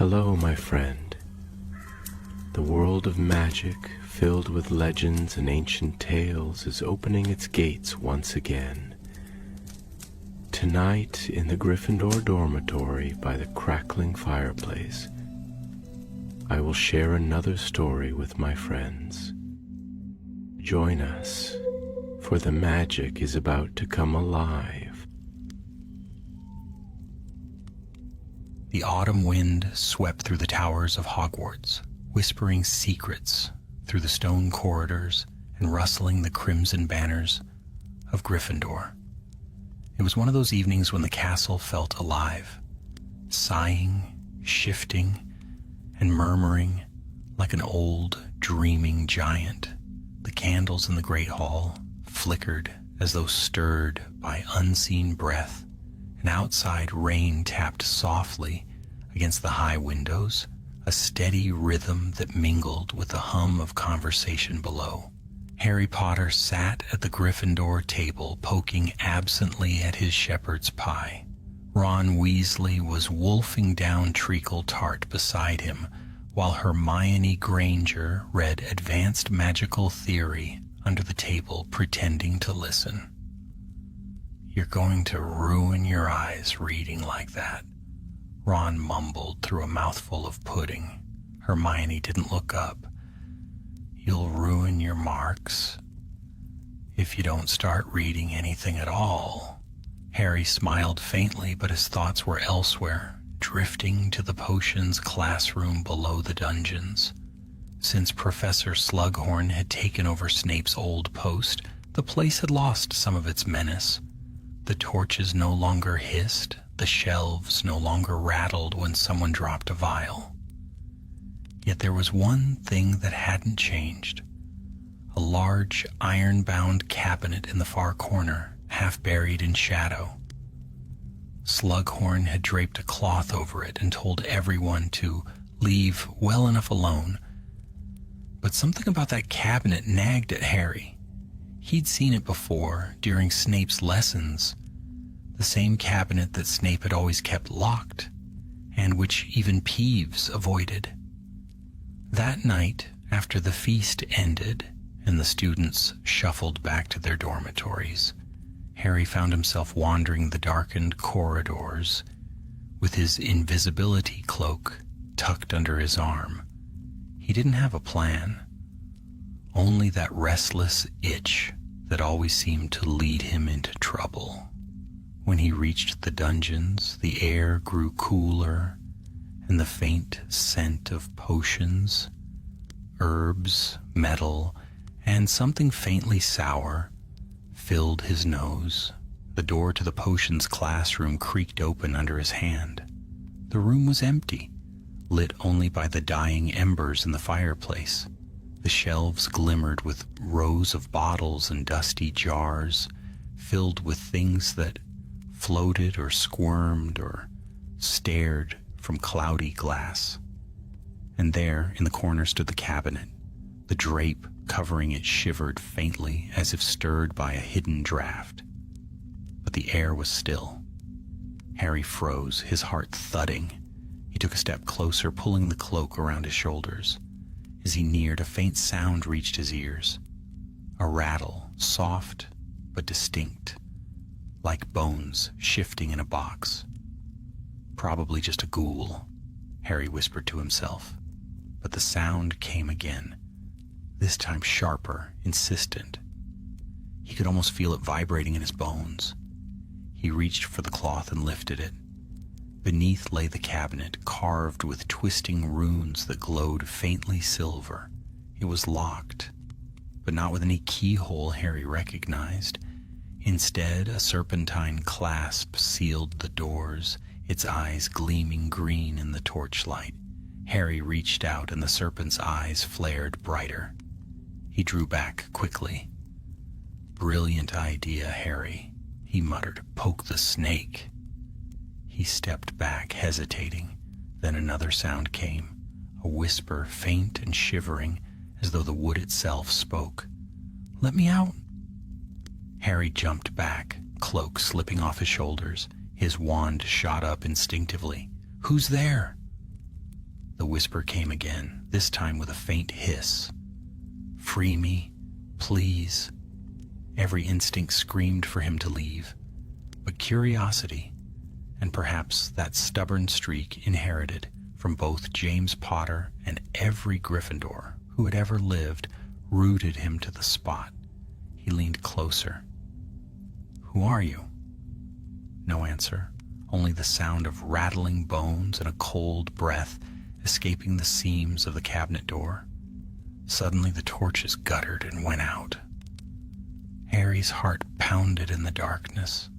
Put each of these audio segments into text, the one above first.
Hello, my friend. The world of magic, filled with legends and ancient tales, is opening its gates once again. Tonight, in the Gryffindor dormitory by the crackling fireplace, I will share another story with my friends. Join us, for the magic is about to come alive. The autumn wind swept through the towers of Hogwarts, whispering secrets through the stone corridors and rustling the crimson banners of Gryffindor. It was one of those evenings when the castle felt alive, sighing, shifting, and murmuring like an old, dreaming giant. The candles in the great hall flickered as though stirred by unseen breath, and outside rain tapped softly against the high windows, a steady rhythm that mingled with the hum of conversation below. Harry Potter sat at the Gryffindor table, poking absently at his shepherd's pie. Ron Weasley was wolfing down treacle tart beside him, while Hermione Granger read Advanced Magical Theory under the table, pretending to listen. "You're going to ruin your eyes reading like that," Ron mumbled through a mouthful of pudding. Hermione didn't look up. "You'll ruin your marks if you don't start reading anything at all." Harry smiled faintly, but his thoughts were elsewhere, drifting to the potions classroom below the dungeons. Since Professor Slughorn had taken over Snape's old post, the place had lost some of its menace. The torches no longer hissed, the shelves no longer rattled when someone dropped a vial. Yet there was one thing that hadn't changed. A large, iron-bound cabinet in the far corner, half buried in shadow. Slughorn had draped a cloth over it and told everyone to leave well enough alone. But something about that cabinet nagged at Harry. He'd seen it before, during Snape's lessons, the same cabinet that Snape had always kept locked, and which even Peeves avoided. That night, after the feast ended and the students shuffled back to their dormitories, Harry found himself wandering the darkened corridors with his invisibility cloak tucked under his arm. He didn't have a plan, only that restless itch that always seemed to lead him into trouble. When he reached the dungeons, the air grew cooler, and the faint scent of potions, herbs, metal, and something faintly sour filled his nose. The door to the potions classroom creaked open under his hand. The room was empty, lit only by the dying embers in the fireplace. The shelves glimmered with rows of bottles and dusty jars, filled with things that floated or squirmed or stared from cloudy glass. And there, in the corner, stood the cabinet. The drape covering it shivered faintly as if stirred by a hidden draft. But the air was still. Harry froze, his heart thudding. He took a step closer, pulling the cloak around his shoulders. As he neared, a faint sound reached his ears. A rattle, soft but distinct, like bones shifting in a box. "Probably just a ghoul," Harry whispered to himself. But the sound came again, this time sharper, insistent. He could almost feel it vibrating in his bones. He reached for the cloth and lifted it. Beneath lay the cabinet, carved with twisting runes that glowed faintly silver. It was locked, but not with any keyhole Harry recognized. Instead, a serpentine clasp sealed the doors, its eyes gleaming green in the torchlight. Harry reached out, and the serpent's eyes flared brighter. He drew back quickly. "Brilliant idea, Harry," he muttered. "Poke the snake." He stepped back, hesitating. Then another sound came, a whisper, faint and shivering, as though the wood itself spoke. "Let me out." Harry jumped back, cloak slipping off his shoulders. His wand shot up instinctively. "Who's there?" The whisper came again, this time with a faint hiss. "Free me, please." Every instinct screamed for him to leave, but curiosity, and perhaps that stubborn streak inherited from both James Potter and every Gryffindor who had ever lived, rooted him to the spot. He leaned closer. "Who are you?" No answer, only the sound of rattling bones and a cold breath escaping the seams of the cabinet door. Suddenly the torches guttered and went out. Harry's heart pounded in the darkness.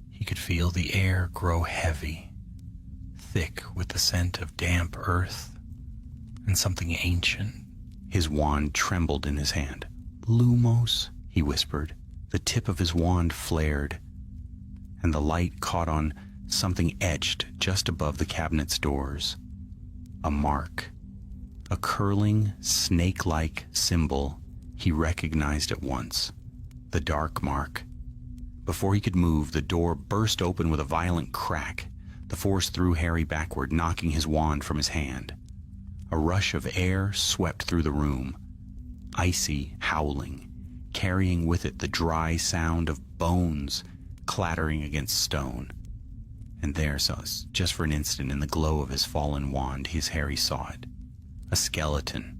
He could feel the air grow heavy, thick with the scent of damp earth and something ancient. His wand trembled in his hand. "Lumos," he whispered. The tip of his wand flared, and the light caught on something etched just above the cabinet's doors. A mark. A curling, snake-like symbol he recognized at once. The dark mark. Before he could move, the door burst open with a violent crack. The force threw Harry backward, knocking his wand from his hand. A rush of air swept through the room, icy, howling, carrying with it the dry sound of bones clattering against stone. And there, just for an instant, in the glow of his fallen wand, Harry saw it. A skeleton.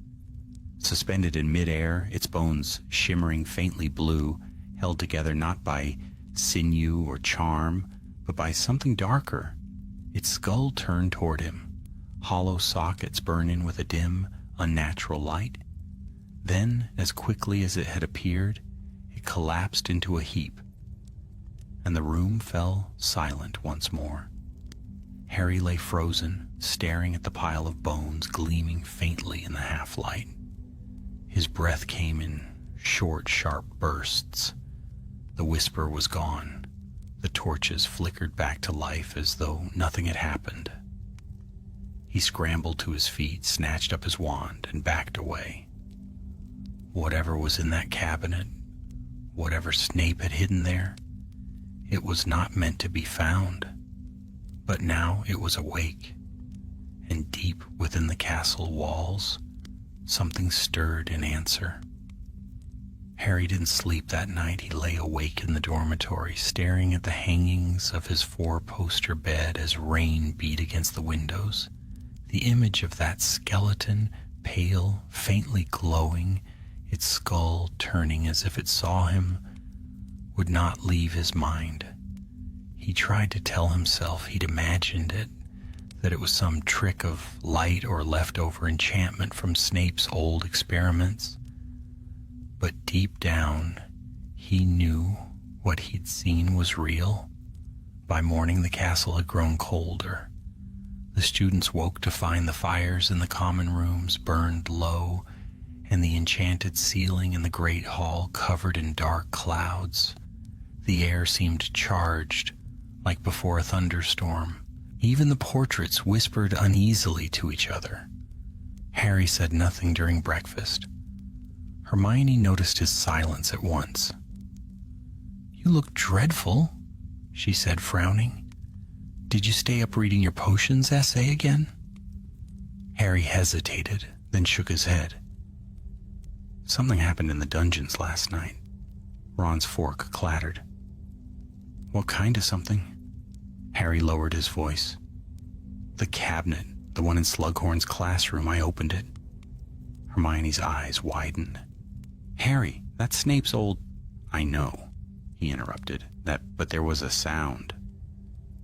Suspended in midair, its bones shimmering faintly blue, held together not by sinew or charm, but by something darker. Its skull turned toward him, hollow sockets burning with a dim, unnatural light. Then, as quickly as it had appeared, it collapsed into a heap, and the room fell silent once more. Harry lay frozen, staring at the pile of bones gleaming faintly in the half-light. His breath came in short, sharp bursts. The whisper was gone. The torches flickered back to life as though nothing had happened. He scrambled to his feet, snatched up his wand, and backed away. Whatever was in that cabinet, whatever Snape had hidden there, it was not meant to be found. But now it was awake, and deep within the castle walls, something stirred in answer. Harry didn't sleep that night. He lay awake in the dormitory, staring at the hangings of his four-poster bed as rain beat against the windows. The image of that skeleton, pale, faintly glowing, its skull turning as if it saw him, would not leave his mind. He tried to tell himself he'd imagined it, that it was some trick of light or leftover enchantment from Snape's old experiments. But deep down, he knew what he'd seen was real. By morning, the castle had grown colder. The students woke to find the fires in the common rooms burned low, and the enchanted ceiling in the great hall covered in dark clouds. The air seemed charged, like before a thunderstorm. Even the portraits whispered uneasily to each other. Harry said nothing during breakfast. Hermione noticed his silence at once. "You look dreadful," she said, frowning. "Did you stay up reading your potions essay again?" Harry hesitated, then shook his head. "Something happened in the dungeons last night." Ron's fork clattered. "What kind of something?" Harry lowered his voice. "The cabinet, the one in Slughorn's classroom. I opened it." Hermione's eyes widened. "Harry, that's Snape's old—" "I know," he interrupted, but there was a sound,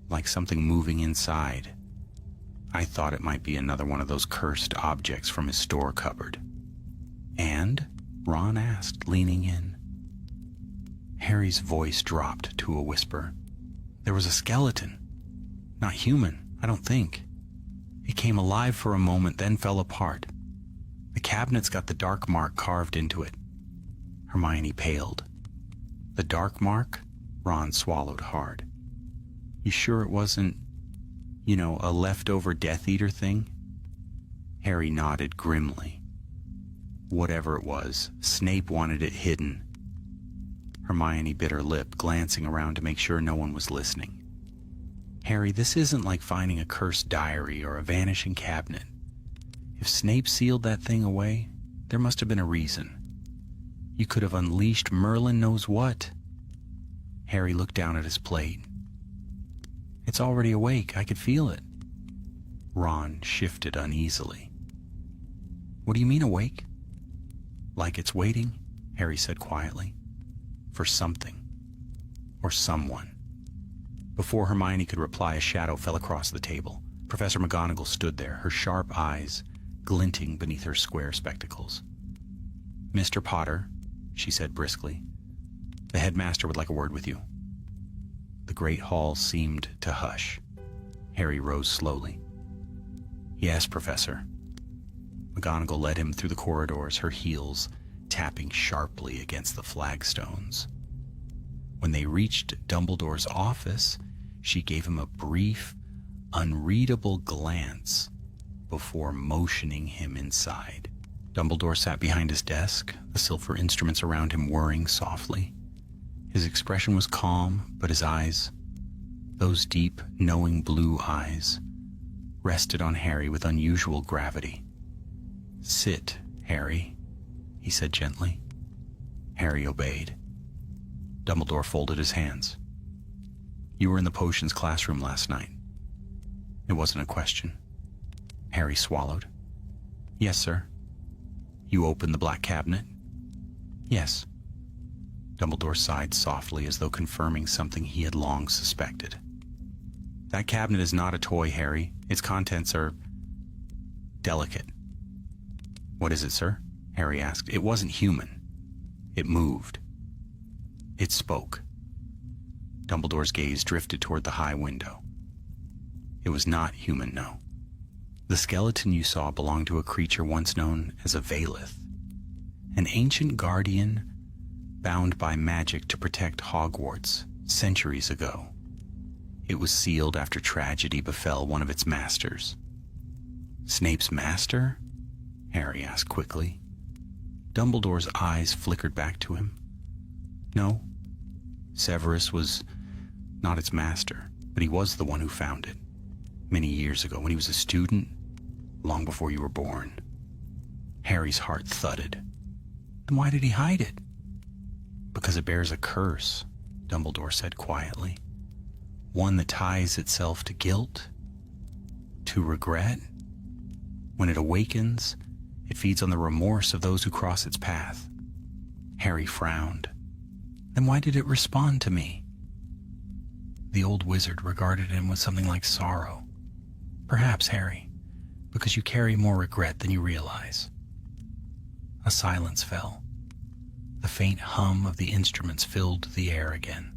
like something moving inside. I thought it might be another one of those cursed objects from his store cupboard." "And?" Ron asked, leaning in. Harry's voice dropped to a whisper. "There was a skeleton. Not human, I don't think. It came alive for a moment, then fell apart. The cabinet's got the dark mark carved into it." Hermione paled. "The dark mark?" Ron swallowed hard. "You sure it wasn't, a leftover Death Eater thing?" Harry nodded grimly. Whatever it was, Snape wanted it hidden. Hermione bit her lip, glancing around to make sure no one was listening. Harry, this isn't like finding a cursed diary or a vanishing cabinet. If Snape sealed that thing away, there must have been a reason. You could have unleashed Merlin knows what. Harry looked down at his plate. It's already awake. I could feel it. Ron shifted uneasily. What do you mean awake? Like it's waiting, Harry said quietly. For something. Or someone. Before Hermione could reply, a shadow fell across the table. Professor McGonagall stood there, her sharp eyes glinting beneath her square spectacles. Mr. Potter, she said briskly, the headmaster would like a word with you. The great hall seemed to hush. Harry rose slowly. Yes, Professor. McGonagall led him through the corridors, her heels tapping sharply against the flagstones. When they reached Dumbledore's office, she gave him a brief, unreadable glance before motioning him inside. Dumbledore sat behind his desk, the silver instruments around him whirring softly. His expression was calm, but his eyes, those deep, knowing blue eyes, rested on Harry with unusual gravity. Sit, Harry, he said gently. Harry obeyed. Dumbledore folded his hands. You were in the potions classroom last night. It wasn't a question. Harry swallowed. Yes, sir. You opened the black cabinet? Yes. Dumbledore sighed softly as though confirming something he had long suspected. That cabinet is not a toy, Harry. Its contents are delicate. What is it, sir? Harry asked. It wasn't human. It moved. It spoke. Dumbledore's gaze drifted toward the high window. It was not human, no. The skeleton you saw belonged to a creature once known as a Valeth, an ancient guardian bound by magic to protect Hogwarts centuries ago. It was sealed after tragedy befell one of its masters. Snape's master? Harry asked quickly. Dumbledore's eyes flickered back to him. No, Severus was not its master, but he was the one who found it. Many years ago, when he was a student, long before you were born. Harry's heart thudded. Then why did he hide it? Because it bears a curse, Dumbledore said quietly. One that ties itself to guilt, to regret. When it awakens, it feeds on the remorse of those who cross its path. Harry frowned. Then why did it respond to me? The old wizard regarded him with something like sorrow. Perhaps, Harry, because you carry more regret than you realize. A silence fell. The faint hum of the instruments filled the air again.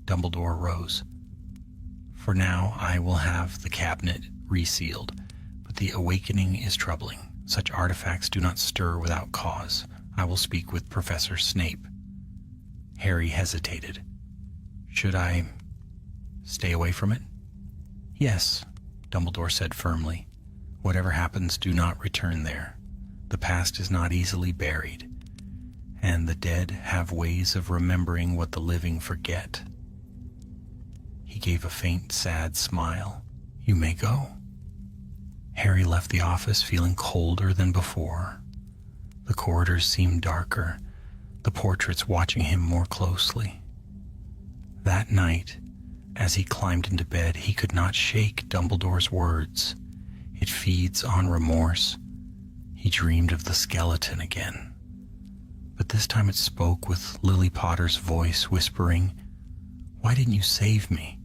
Dumbledore rose. For now, I will have the cabinet resealed, but the awakening is troubling. Such artifacts do not stir without cause. I will speak with Professor Snape. Harry hesitated. Should I stay away from it? Yes, Dumbledore said firmly. Whatever happens, do not return there. The past is not easily buried, and the dead have ways of remembering what the living forget. He gave a faint, sad smile. You may go. Harry left the office feeling colder than before. The corridors seemed darker, the portraits watching him more closely. That night, as he climbed into bed, he could not shake Dumbledore's words. It feeds on remorse. He dreamed of the skeleton again. But this time it spoke with Lily Potter's voice, whispering, Why didn't you save me?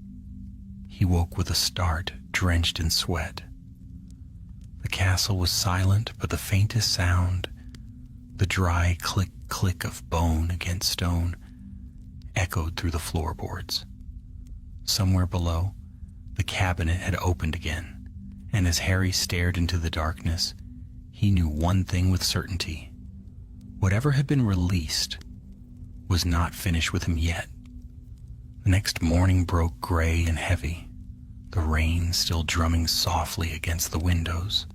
He woke with a start, drenched in sweat. The castle was silent, but the faintest sound, the dry click-click of bone against stone, echoed through the floorboards. Somewhere below, the cabinet had opened again, and as Harry stared into the darkness, he knew one thing with certainty. Whatever had been released was not finished with him yet. The next morning broke gray and heavy, the rain still drumming softly against the windows.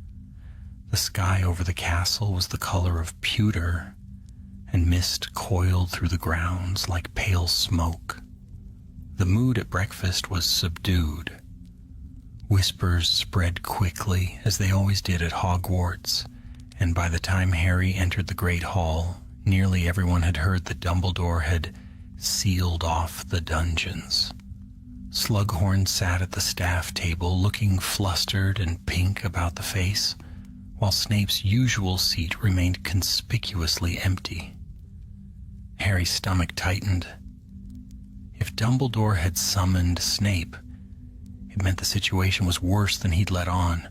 The sky over the castle was the color of pewter, and mist coiled through the grounds like pale smoke. The mood at breakfast was subdued. Whispers spread quickly, as they always did at Hogwarts, and by the time Harry entered the Great Hall, nearly everyone had heard that Dumbledore had sealed off the dungeons. Slughorn sat at the staff table, looking flustered and pink about the face, while Snape's usual seat remained conspicuously empty. Harry's stomach tightened. If Dumbledore had summoned Snape, it meant the situation was worse than he'd let on.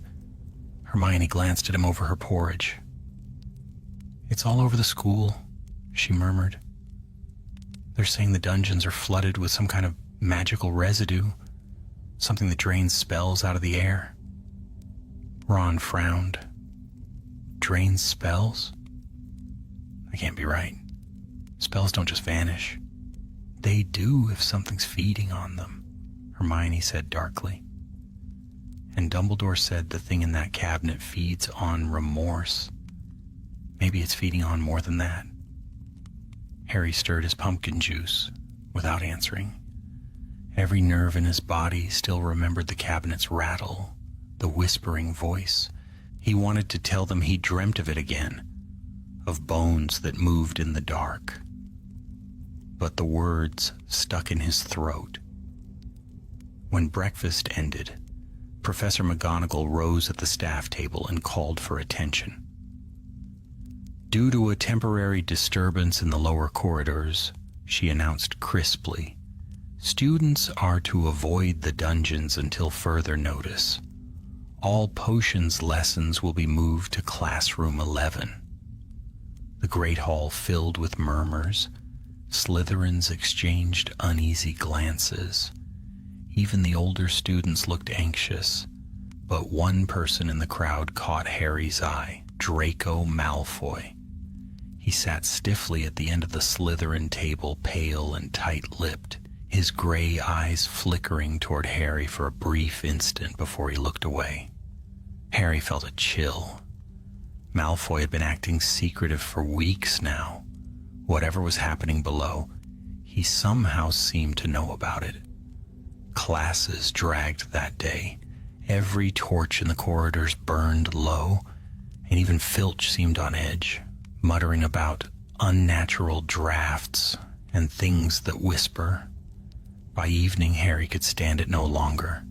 Hermione glanced at him over her porridge. "It's all over the school," she murmured. "They're saying the dungeons are flooded with some kind of magical residue, something that drains spells out of the air." Ron frowned. "Drains spells? That can't be right. Spells don't just vanish." "They do if something's feeding on them," Hermione said darkly. "And Dumbledore said the thing in that cabinet feeds on remorse. Maybe it's feeding on more than that." Harry stirred his pumpkin juice without answering. Every nerve in his body still remembered the cabinet's rattle, the whispering voice. He wanted to tell them he dreamt of it again, of bones that moved in the dark. But the words stuck in his throat. When breakfast ended, Professor McGonagall rose at the staff table and called for attention. "Due to a temporary disturbance in the lower corridors," she announced crisply, "students are to avoid the dungeons until further notice. All potions lessons will be moved to classroom 11. The Great Hall filled with murmurs. Slytherins exchanged uneasy glances. Even the older students looked anxious, but one person in the crowd caught Harry's eye, Draco Malfoy. He sat stiffly at the end of the Slytherin table, pale and tight-lipped, his gray eyes flickering toward Harry for a brief instant before he looked away. Harry felt a chill. Malfoy had been acting secretive for weeks now. Whatever was happening below, he somehow seemed to know about it. Classes dragged that day. Every torch in the corridors burned low, and even Filch seemed on edge, muttering about unnatural drafts and things that whisper. By evening, Harry could stand it no longer.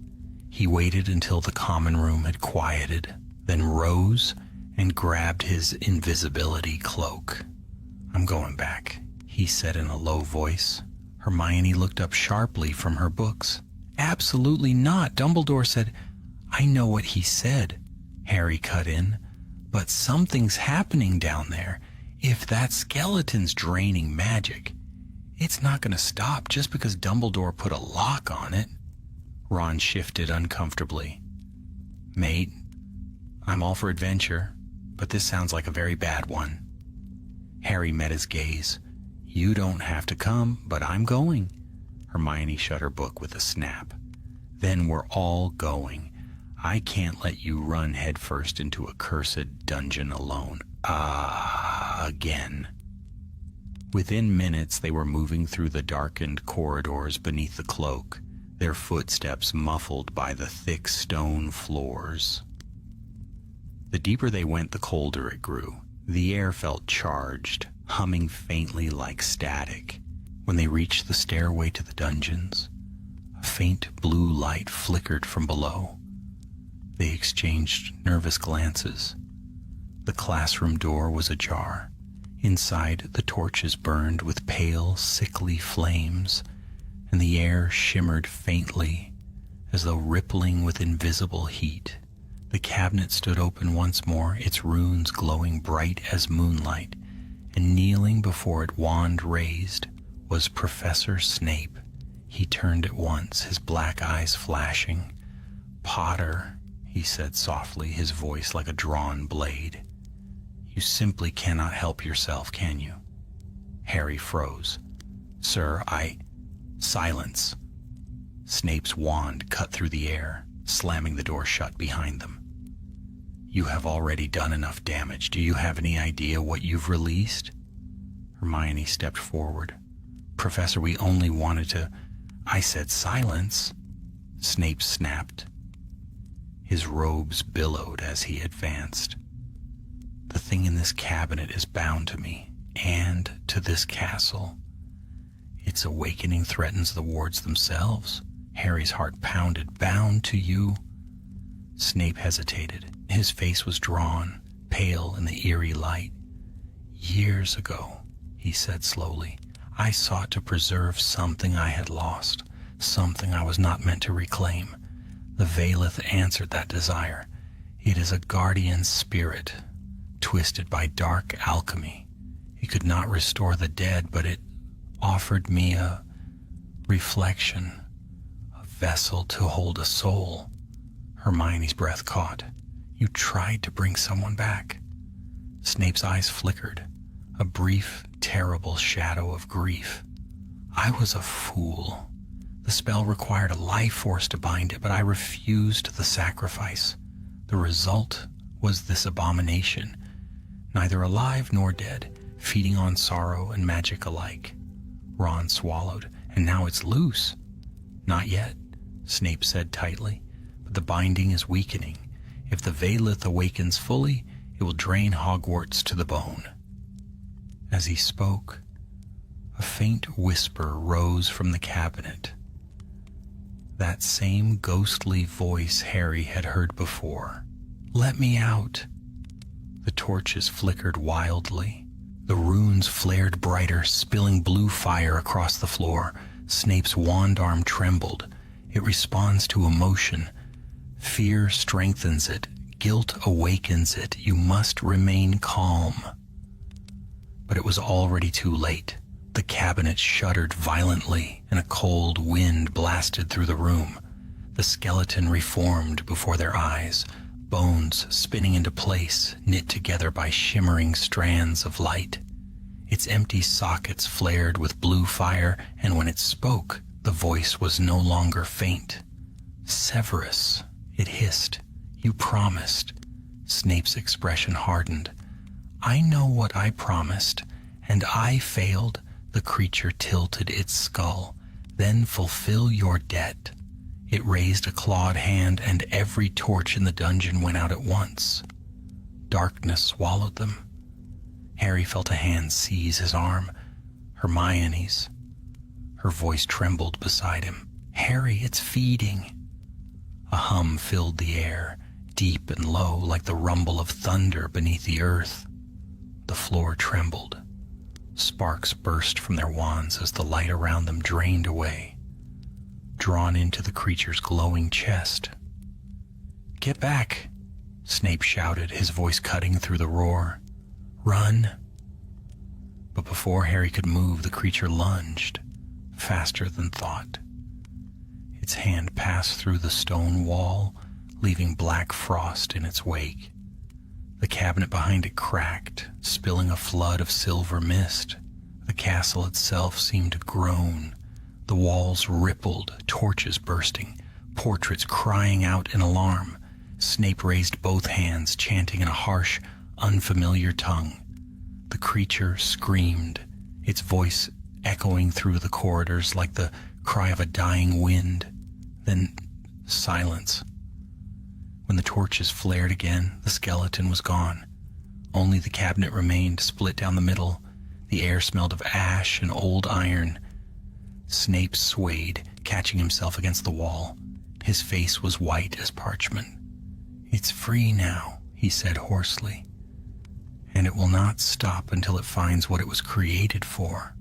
He waited until the common room had quieted, then rose and grabbed his invisibility cloak. "I'm going back," he said in a low voice. Hermione looked up sharply from her books. "Absolutely not," Dumbledore said. "I know what he said," Harry cut in, "but something's happening down there. If that skeleton's draining magic, it's not going to stop just because Dumbledore put a lock on it." Ron shifted uncomfortably. "Mate, I'm all for adventure, but this sounds like a very bad one." Harry met his gaze. "You don't have to come, but I'm going." Hermione shut her book with a snap. "Then we're all going. I can't let you run headfirst into a cursed dungeon alone. Again." Within minutes, they were moving through the darkened corridors beneath the cloak, their footsteps muffled by the thick stone floors. The deeper they went, the colder it grew. The air felt charged, humming faintly like static. When they reached the stairway to the dungeons, a faint blue light flickered from below. They exchanged nervous glances. The classroom door was ajar. Inside, the torches burned with pale, sickly flames, and the air shimmered faintly, as though rippling with invisible heat. The cabinet stood open once more, its runes glowing bright as moonlight, and kneeling before it, wand raised, was Professor Snape. He turned at once, his black eyes flashing. "Potter," he said softly, his voice like a drawn blade. "You simply cannot help yourself, can you?" Harry froze. "Sir, Silence." Snape's wand cut through the air, slamming the door shut behind them. "You have already done enough damage. Do you have any idea what you've released?" Hermione stepped forward. "Professor, we only wanted to... I said silence, Snape snapped. His robes billowed as he advanced. The thing in this cabinet is bound to me and to this castle. Its awakening threatens the wards themselves. Harry's heart pounded. Bound to you? Snape hesitated. His face was drawn, pale in the eerie light. Years ago, he said slowly, I sought to preserve something I had lost, something I was not meant to reclaim. The Veilith answered that desire. It is a guardian spirit, twisted by dark alchemy. It could not restore the dead, but it offered me a reflection, a vessel to hold a soul. Hermione's breath caught. You tried to bring someone back. Snape's eyes flickered, a brief, terrible shadow of grief. I was a fool. The spell required a life force to bind it, but I refused the sacrifice. The result was this abomination, neither alive nor dead, feeding on sorrow and magic alike. Ron swallowed, and now it's loose. Not yet, Snape said tightly, but the binding is weakening. If the Veilith awakens fully, it will drain Hogwarts to the bone. As he spoke, a faint whisper rose from the cabinet. That same ghostly voice Harry had heard before. Let me out. The torches flickered wildly. The runes flared brighter, spilling blue fire across the floor. Snape's wand arm trembled. It responds to emotion. Fear strengthens it. Guilt awakens it. You must remain calm. But it was already too late. The cabinet shuddered violently, and a cold wind blasted through the room. The skeleton reformed before their eyes, bones spinning into place, knit together by shimmering strands of light. Its empty sockets flared with blue fire, and when it spoke, the voice was no longer faint. Severus, it hissed. You promised. Snape's expression hardened. I know what I promised, and I failed. The creature tilted its skull. Then fulfill your debt. It raised a clawed hand, and every torch in the dungeon went out at once. Darkness swallowed them. Harry felt a hand seize his arm. Hermione's. Her voice trembled beside him. Harry, it's feeding. A hum filled the air, deep and low, like the rumble of thunder beneath the earth. The floor trembled. Sparks burst from their wands as the light around them drained away, drawn into the creature's glowing chest. Get back, Snape shouted, his voice cutting through the roar. Run. But before Harry could move, the creature lunged, faster than thought. Its hand passed through the stone wall, leaving black frost in its wake. The cabinet behind it cracked, spilling a flood of silver mist. The castle itself seemed to groan. The walls rippled, torches bursting, portraits crying out in alarm. Snape raised both hands, chanting in a harsh, unfamiliar tongue. The creature screamed, its voice echoing through the corridors like the cry of a dying wind. Then silence. When the torches flared again, the skeleton was gone. Only the cabinet remained, split down the middle. The air smelled of ash and old iron. Snape swayed, catching himself against the wall. His face was white as parchment. It's free now, he said hoarsely. And it will not stop until it finds what it was created for.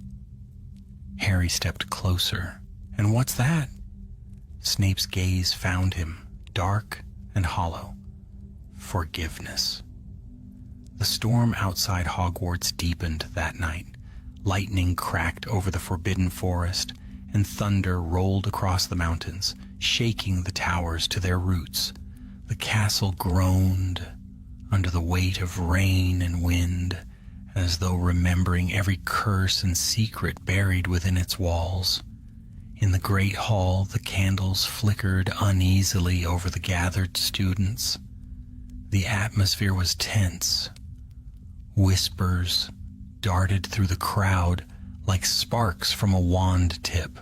Harry stepped closer. And what's that? Snape's gaze found him, dark and hollow. Forgiveness. The storm outside Hogwarts deepened that night. Lightning cracked over the forbidden forest, and thunder rolled across the mountains, shaking the towers to their roots. The castle groaned under the weight of rain and wind, as though remembering every curse and secret buried within its walls. In the great hall, the candles flickered uneasily over the gathered students. The atmosphere was tense. Whispers darted through the crowd like sparks from a wand tip.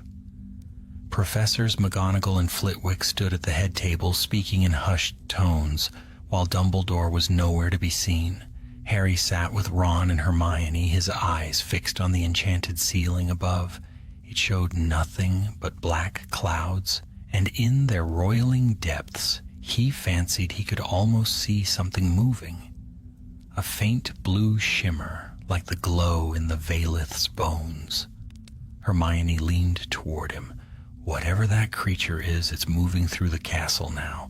Professors McGonagall and Flitwick stood at the head table speaking in hushed tones, while Dumbledore was nowhere to be seen. Harry sat with Ron and Hermione, his eyes fixed on the enchanted ceiling above. It showed nothing but black clouds, and in their roiling depths he fancied he could almost see something moving. A faint blue shimmer, like the glow in the Valeth's bones. Hermione leaned toward him. Whatever that creature is, it's moving through the castle now.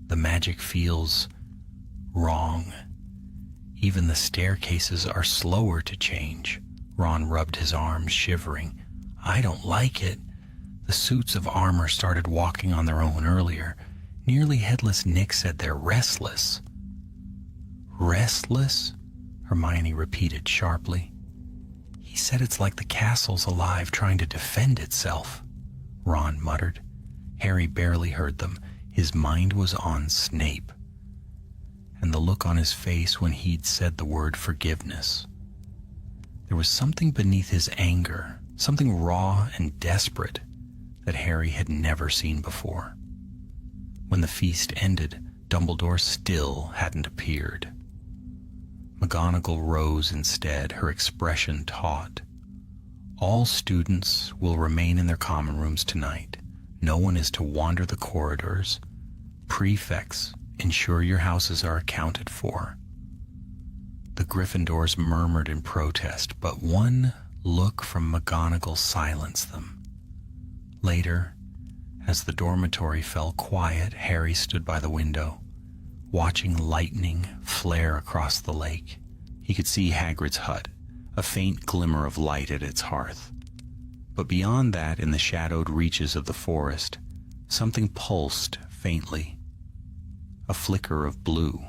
The magic feels wrong. Even the staircases are slower to change. Ron rubbed his arms, shivering. I don't like it. The suits of armor started walking on their own earlier. Nearly Headless Nick said they're restless. Restless? Hermione repeated sharply. He said it's like the castle's alive, trying to defend itself. Ron muttered. Harry barely heard them. His mind was on Snape, and the look on his face when he'd said the word forgiveness. There was something beneath his anger, something raw and desperate that Harry had never seen before. When the feast ended, Dumbledore still hadn't appeared. McGonagall rose instead, her expression taut. All students will remain in their common rooms tonight. No one is to wander the corridors. Prefects, ensure your houses are accounted for. The Gryffindors murmured in protest, but one look from McGonagall silenced them. Later, as the dormitory fell quiet, Harry stood by the window, watching lightning flare across the lake. He could see Hagrid's hut, a faint glimmer of light at its hearth. But beyond that, in the shadowed reaches of the forest, something pulsed faintly. A flicker of blue.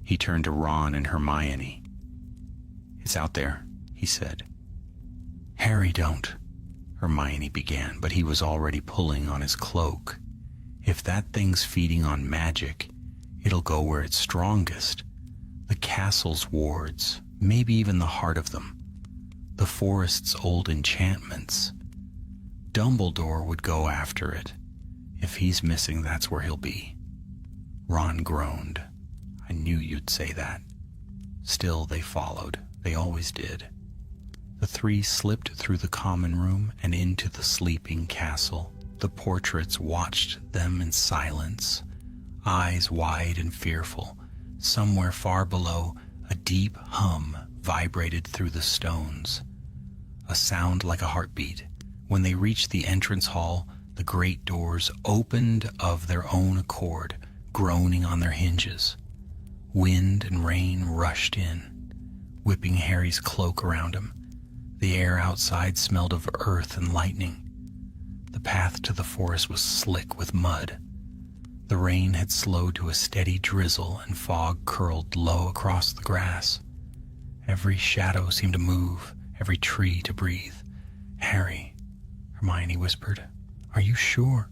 He turned to Ron and Hermione. It's out there, he said. Harry, don't, Hermione began, but he was already pulling on his cloak. If that thing's feeding on magic, it'll go where it's strongest. The castle's wards, maybe even the heart of them. The forest's old enchantments. Dumbledore would go after it. If he's missing, that's where he'll be. Ron groaned. I knew you'd say that. Still, they followed. They always did. The three slipped through the common room and into the sleeping castle. The portraits watched them in silence, eyes wide and fearful. Somewhere far below, a deep hum vibrated through the stones, a sound like a heartbeat. When they reached the entrance hall, the great doors opened of their own accord, groaning on their hinges. Wind and rain rushed in, whipping Harry's cloak around him. The air outside smelled of earth and lightning. The path to the forest was slick with mud. The rain had slowed to a steady drizzle, and fog curled low across the grass. Every shadow seemed to move, every tree to breathe. Harry, Hermione whispered, are you sure?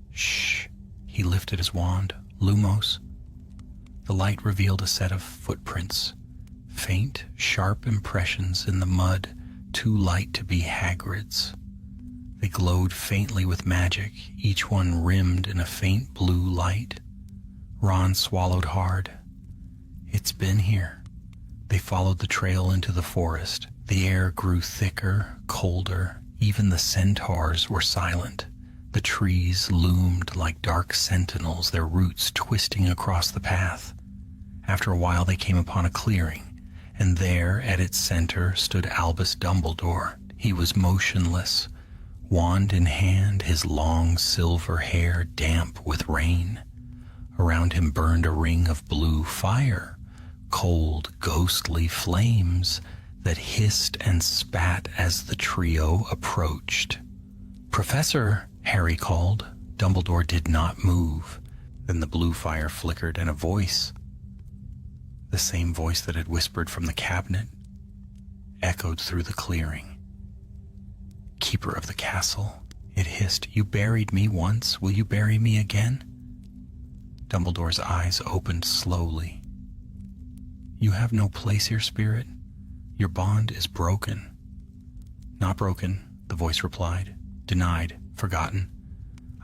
Shh. He lifted his wand. Lumos. The light revealed a set of footprints, faint, sharp impressions in the mud, too light to be Hagrid's. They glowed faintly with magic, each one rimmed in a faint blue light. Ron swallowed hard. It's been here. They followed the trail into the forest. The air grew thicker, colder. Even the centaurs were silent. The trees loomed like dark sentinels, their roots twisting across the path. After a while, they came upon a clearing, and there, at its center, stood Albus Dumbledore. He was motionless, wand in hand, his long silver hair damp with rain. Around him burned a ring of blue fire, cold, ghostly flames that hissed and spat as the trio approached. Professor, Harry called. Dumbledore did not move. Then the blue fire flickered, and a voice, the same voice that had whispered from the cabinet, echoed through the clearing. Keeper of the castle, it hissed, you buried me once, will you bury me again? Dumbledore's eyes opened slowly. You have no place here, spirit. Your bond is broken. Not broken, the voice replied. Denied. forgotten.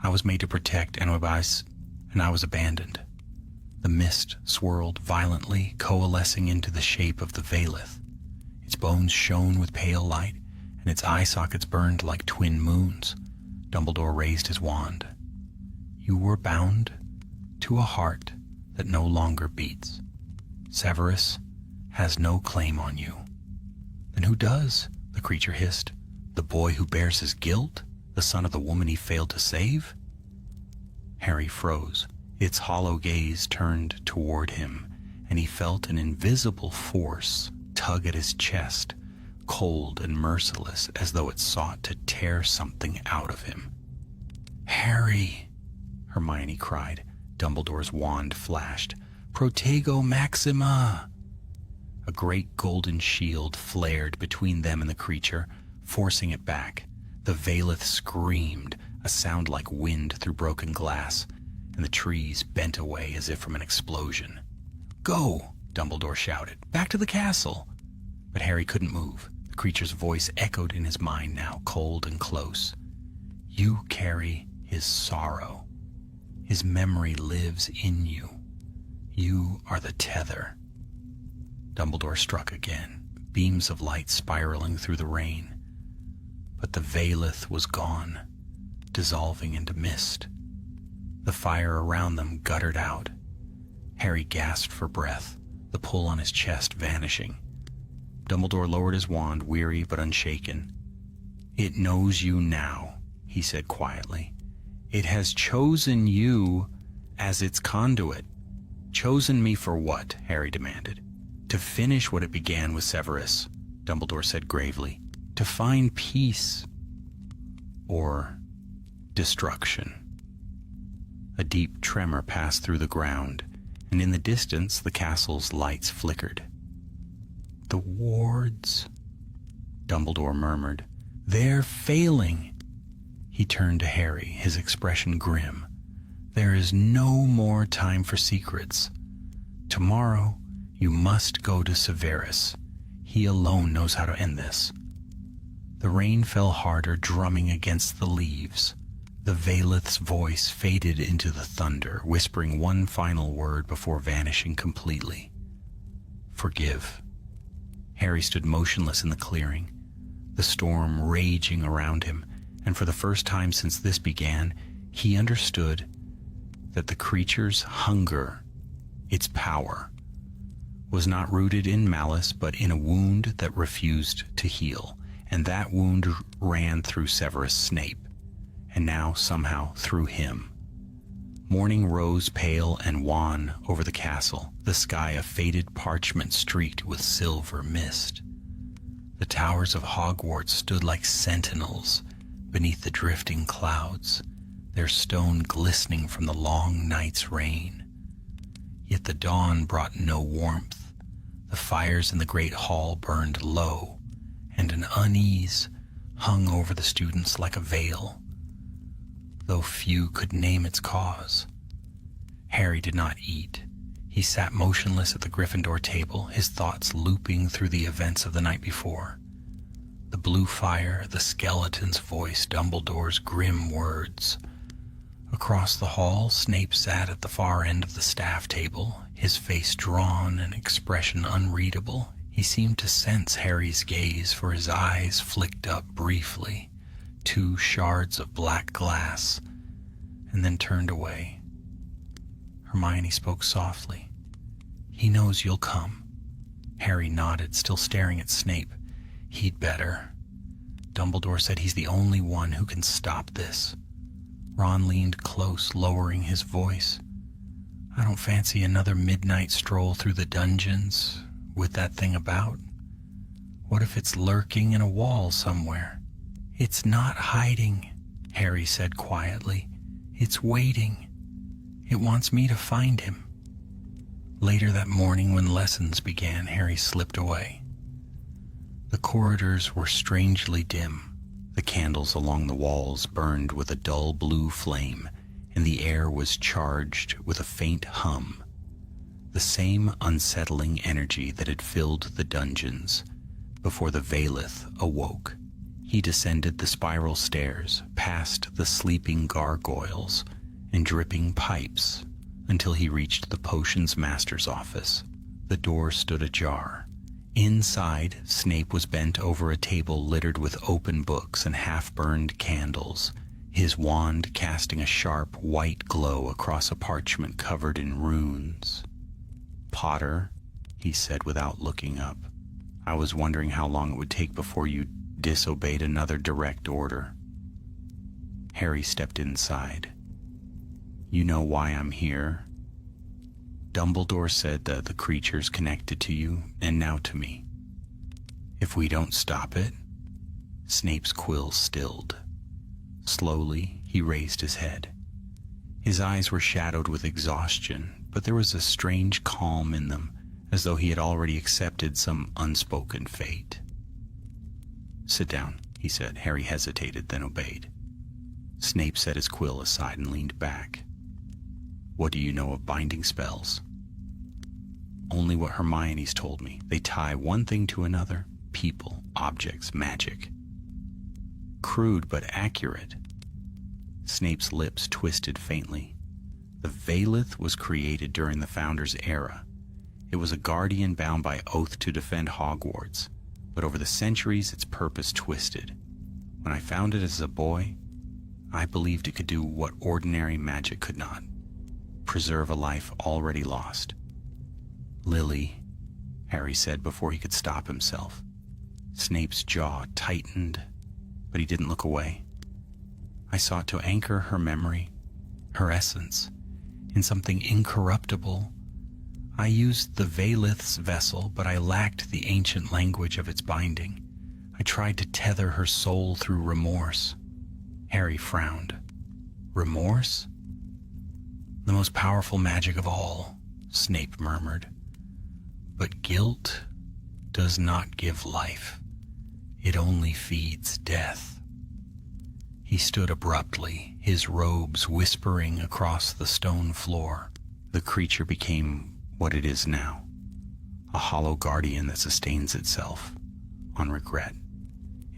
I was made to protect Anubis, and I was abandoned. The mist swirled violently, coalescing into the shape of the Valeth. Its bones shone with pale light, and its eye sockets burned like twin moons. Dumbledore raised his wand. You were bound to a heart that no longer beats. Severus has no claim on you. Then who does? The creature hissed. The boy who bears his guilt? The son of the woman he failed to save? Harry froze. Its hollow gaze turned toward him, and he felt an invisible force tug at his chest, cold and merciless, as though it sought to tear something out of him. Harry, Hermione cried. Dumbledore's wand flashed. Protego Maxima! A great golden shield flared between them and the creature, forcing it back. The Valeth screamed, a sound like wind through broken glass, and the trees bent away as if from an explosion. Go! Dumbledore shouted. Back to the castle! But Harry couldn't move. The creature's voice echoed in his mind now, cold and close. You carry his sorrow. His memory lives in you. You are the tether. Dumbledore struck again, beams of light spiraling through the rain. But the Valeth was gone, dissolving into mist. The fire around them guttered out. Harry gasped for breath, the pull on his chest vanishing. Dumbledore lowered his wand, weary but unshaken. It knows you now, he said quietly. It has chosen you as its conduit. Chosen me for what? Harry demanded. To finish what it began with Severus, Dumbledore said gravely. To find peace. Or destruction. A deep tremor passed through the ground, and in the distance the castle's lights flickered. The wards, Dumbledore murmured. They're failing. He turned to Harry, his expression grim. There is no more time for secrets. Tomorrow, you must go to Severus. He alone knows how to end this. The rain fell harder, drumming against the leaves. The Valeth's voice faded into the thunder, whispering one final word before vanishing completely. Forgive. Harry stood motionless in the clearing, the storm raging around him, and for the first time since this began, he understood that the creature's hunger, its power, was not rooted in malice but in a wound that refused to heal, and that wound ran through Severus Snape, and now somehow through him. Morning rose pale and wan over the castle, the sky a faded parchment streaked with silver mist. The towers of Hogwarts stood like sentinels beneath the drifting clouds, their stone glistening from the long night's rain. Yet the dawn brought no warmth. The fires in the great hall burned low, and an unease hung over the students like a veil, though few could name its cause. Harry did not eat. He sat motionless at the Gryffindor table, his thoughts looping through the events of the night before. The blue fire, the skeleton's voice, Dumbledore's grim words. Across the hall, Snape sat at the far end of the staff table, his face drawn, an expression unreadable. He seemed to sense Harry's gaze, for his eyes flicked up briefly, 2 shards of black glass, and then turned away. Hermione spoke softly. He knows you'll come. Harry nodded, still staring at Snape. He'd better. Dumbledore said he's the only one who can stop this. Ron leaned close, lowering his voice. I don't fancy another midnight stroll through the dungeons with that thing about. What if it's lurking in a wall somewhere? It's not hiding, Harry said quietly. It's waiting. It wants me to find him. Later that morning, when lessons began, Harry slipped away. The corridors were strangely dim. The candles along the walls burned with a dull blue flame, and the air was charged with a faint hum, the same unsettling energy that had filled the dungeons before the Valeth awoke. He descended the spiral stairs, past the sleeping gargoyles and dripping pipes, until he reached the potions master's office. The door stood ajar. Inside, Snape was bent over a table littered with open books and half-burned candles, his wand casting a sharp white glow across a parchment covered in runes. "Potter," he said without looking up, "I was wondering how long it would take before you disobeyed another direct order." Harry stepped inside. "You know why I'm here? Dumbledore said that the creature's connected to you, and now to me. If we don't stop it..." Snape's quills stilled. Slowly, he raised his head. His eyes were shadowed with exhaustion, but there was a strange calm in them, as though he had already accepted some unspoken fate. "Sit down," he said. Harry hesitated, then obeyed. Snape set his quill aside and leaned back. "What do you know of binding spells?" "Only what Hermione's told me. They tie one thing to another: people, objects, magic." "Crude but accurate." Snape's lips twisted faintly. "The Vaylith was created during the Founder's era. It was a guardian bound by oath to defend Hogwarts, but over the centuries its purpose twisted. When I found it as a boy, I believed it could do what ordinary magic could not: preserve a life already lost." "Lily," Harry said before he could stop himself. Snape's jaw tightened, but he didn't look away. "I sought to anchor her memory, her essence, in something incorruptible. I used the Vaylith's vessel, but I lacked the ancient language of its binding. I tried to tether her soul through remorse." Harry frowned. "Remorse?" "The most powerful magic of all," Snape murmured. "But guilt does not give life. It only feeds death." He stood abruptly, his robes whispering across the stone floor. The creature became what it is now, a hollow guardian that sustains itself on regret.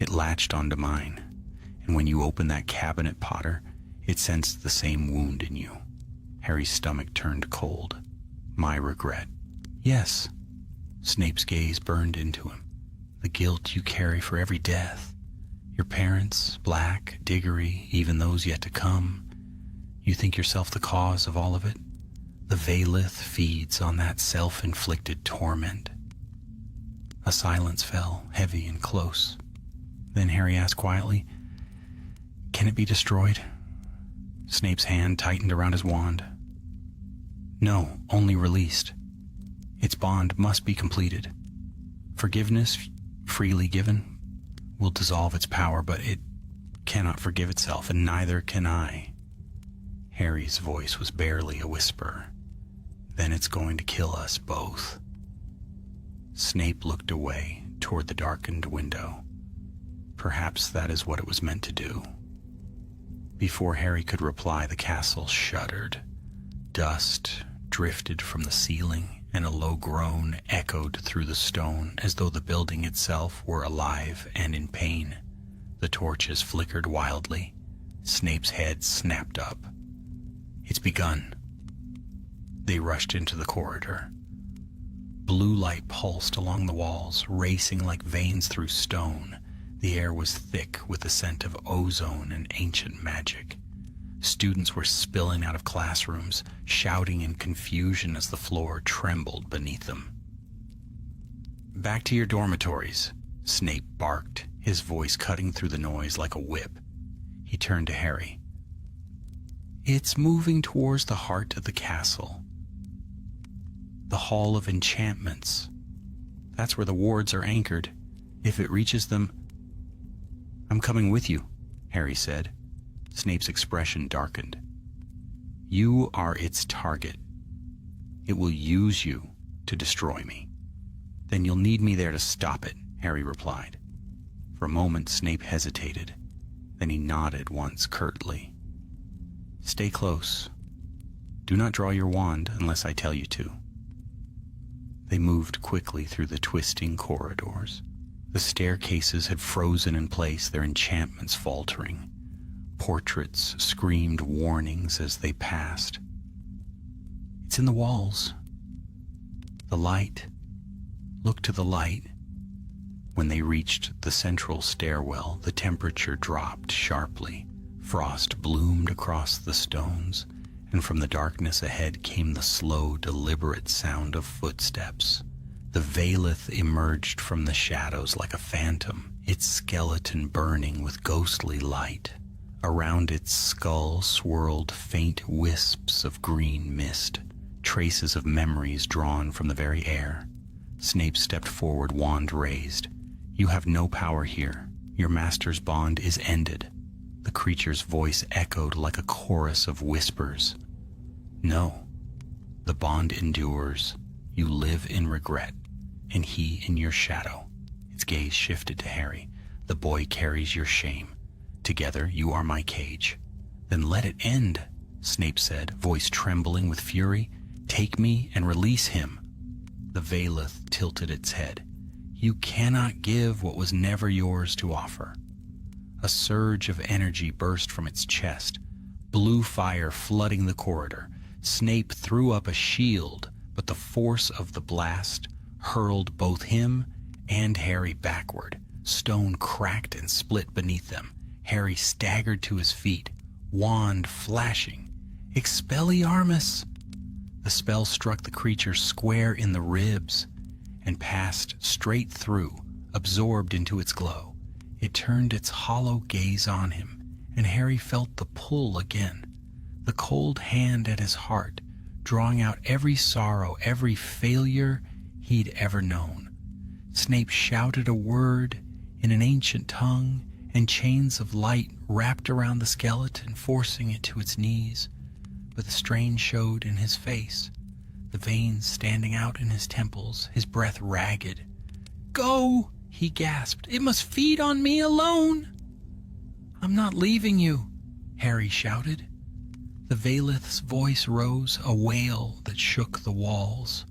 It latched onto mine, and when you opened that cabinet, Potter, it sensed the same wound in you. Harry's stomach turned cold. "My regret." "Yes." Snape's gaze burned into him. "The guilt you carry for every death. Your parents, Black, Diggory, even those yet to come. You think yourself the cause of all of it? The Vaylith feeds on that self-inflicted torment." A silence fell, heavy and close. Then Harry asked quietly, "Can it be destroyed?" Snape's hand tightened around his wand. "No, only released. Its bond must be completed. Forgiveness, freely given, will dissolve its power, but it cannot forgive itself, and neither can I." Harry's voice was barely a whisper. "Then it's going to kill us both." Snape looked away toward the darkened window. Perhaps that is what it was meant to do. Before Harry could reply, the castle shuddered. Dust drifted from the ceiling, and a low groan echoed through the stone as though the building itself were alive and in pain. The torches flickered wildly. Snape's head snapped up. "It's begun." They rushed into the corridor. Blue light pulsed along the walls, racing like veins through stone. The air was thick with the scent of ozone and ancient magic. Students were spilling out of classrooms, shouting in confusion as the floor trembled beneath them. "Back to your dormitories," Snape barked, his voice cutting through the noise like a whip. He turned to Harry. "It's moving towards the heart of the castle. The Hall of Enchantments. That's where the wards are anchored. If it reaches them..." "I'm coming with you," Harry said. Snape's expression darkened. "You are its target. It will use you to destroy me. Then you'll need me there to stop it," Harry replied. For a moment, Snape hesitated. Then he nodded once curtly. "Stay close. Do not draw your wand unless I tell you to." They moved quickly through the twisting corridors. The staircases had frozen in place, their enchantments faltering. Portraits screamed warnings as they passed. It's in the walls. The light. Look to the light. When they reached the central stairwell, the temperature dropped sharply. Frost bloomed across the stones, and from the darkness ahead came the slow, deliberate sound of footsteps. The Veilith emerged from the shadows like a phantom, its skeleton burning with ghostly light. Around its skull swirled faint wisps of green mist, traces of memories drawn from the very air. Snape stepped forward, wand raised. "You have no power here. Your master's bond is ended." The creature's voice echoed like a chorus of whispers. "No, the bond endures. You live in regret, and he in your shadow." Its gaze shifted to Harry. "The boy carries your shame. Together you are my cage." "Then let it end," Snape said, voice trembling with fury. "Take me and release him." The Veilith tilted its head. "You cannot give what was never yours to offer." A surge of energy burst from its chest, blue fire flooding the corridor. Snape threw up a shield, but the force of the blast hurled both him and Harry backward. Stone cracked and split beneath them. Harry staggered to his feet, wand flashing. "Expelliarmus!" The spell struck the creature square in the ribs and passed straight through, absorbed into its glow. It turned its hollow gaze on him, and Harry felt the pull again, the cold hand at his heart, drawing out every sorrow, every failure he'd ever known. Snape shouted a word in an ancient tongue, and chains of light wrapped around the skeleton, forcing it to its knees. But the strain showed in his face, the veins standing out in his temples, his breath ragged. "Go!" he gasped. "It must feed on me alone." "I'm not leaving you," Harry shouted. The Veilith's voice rose, a wail that shook the walls.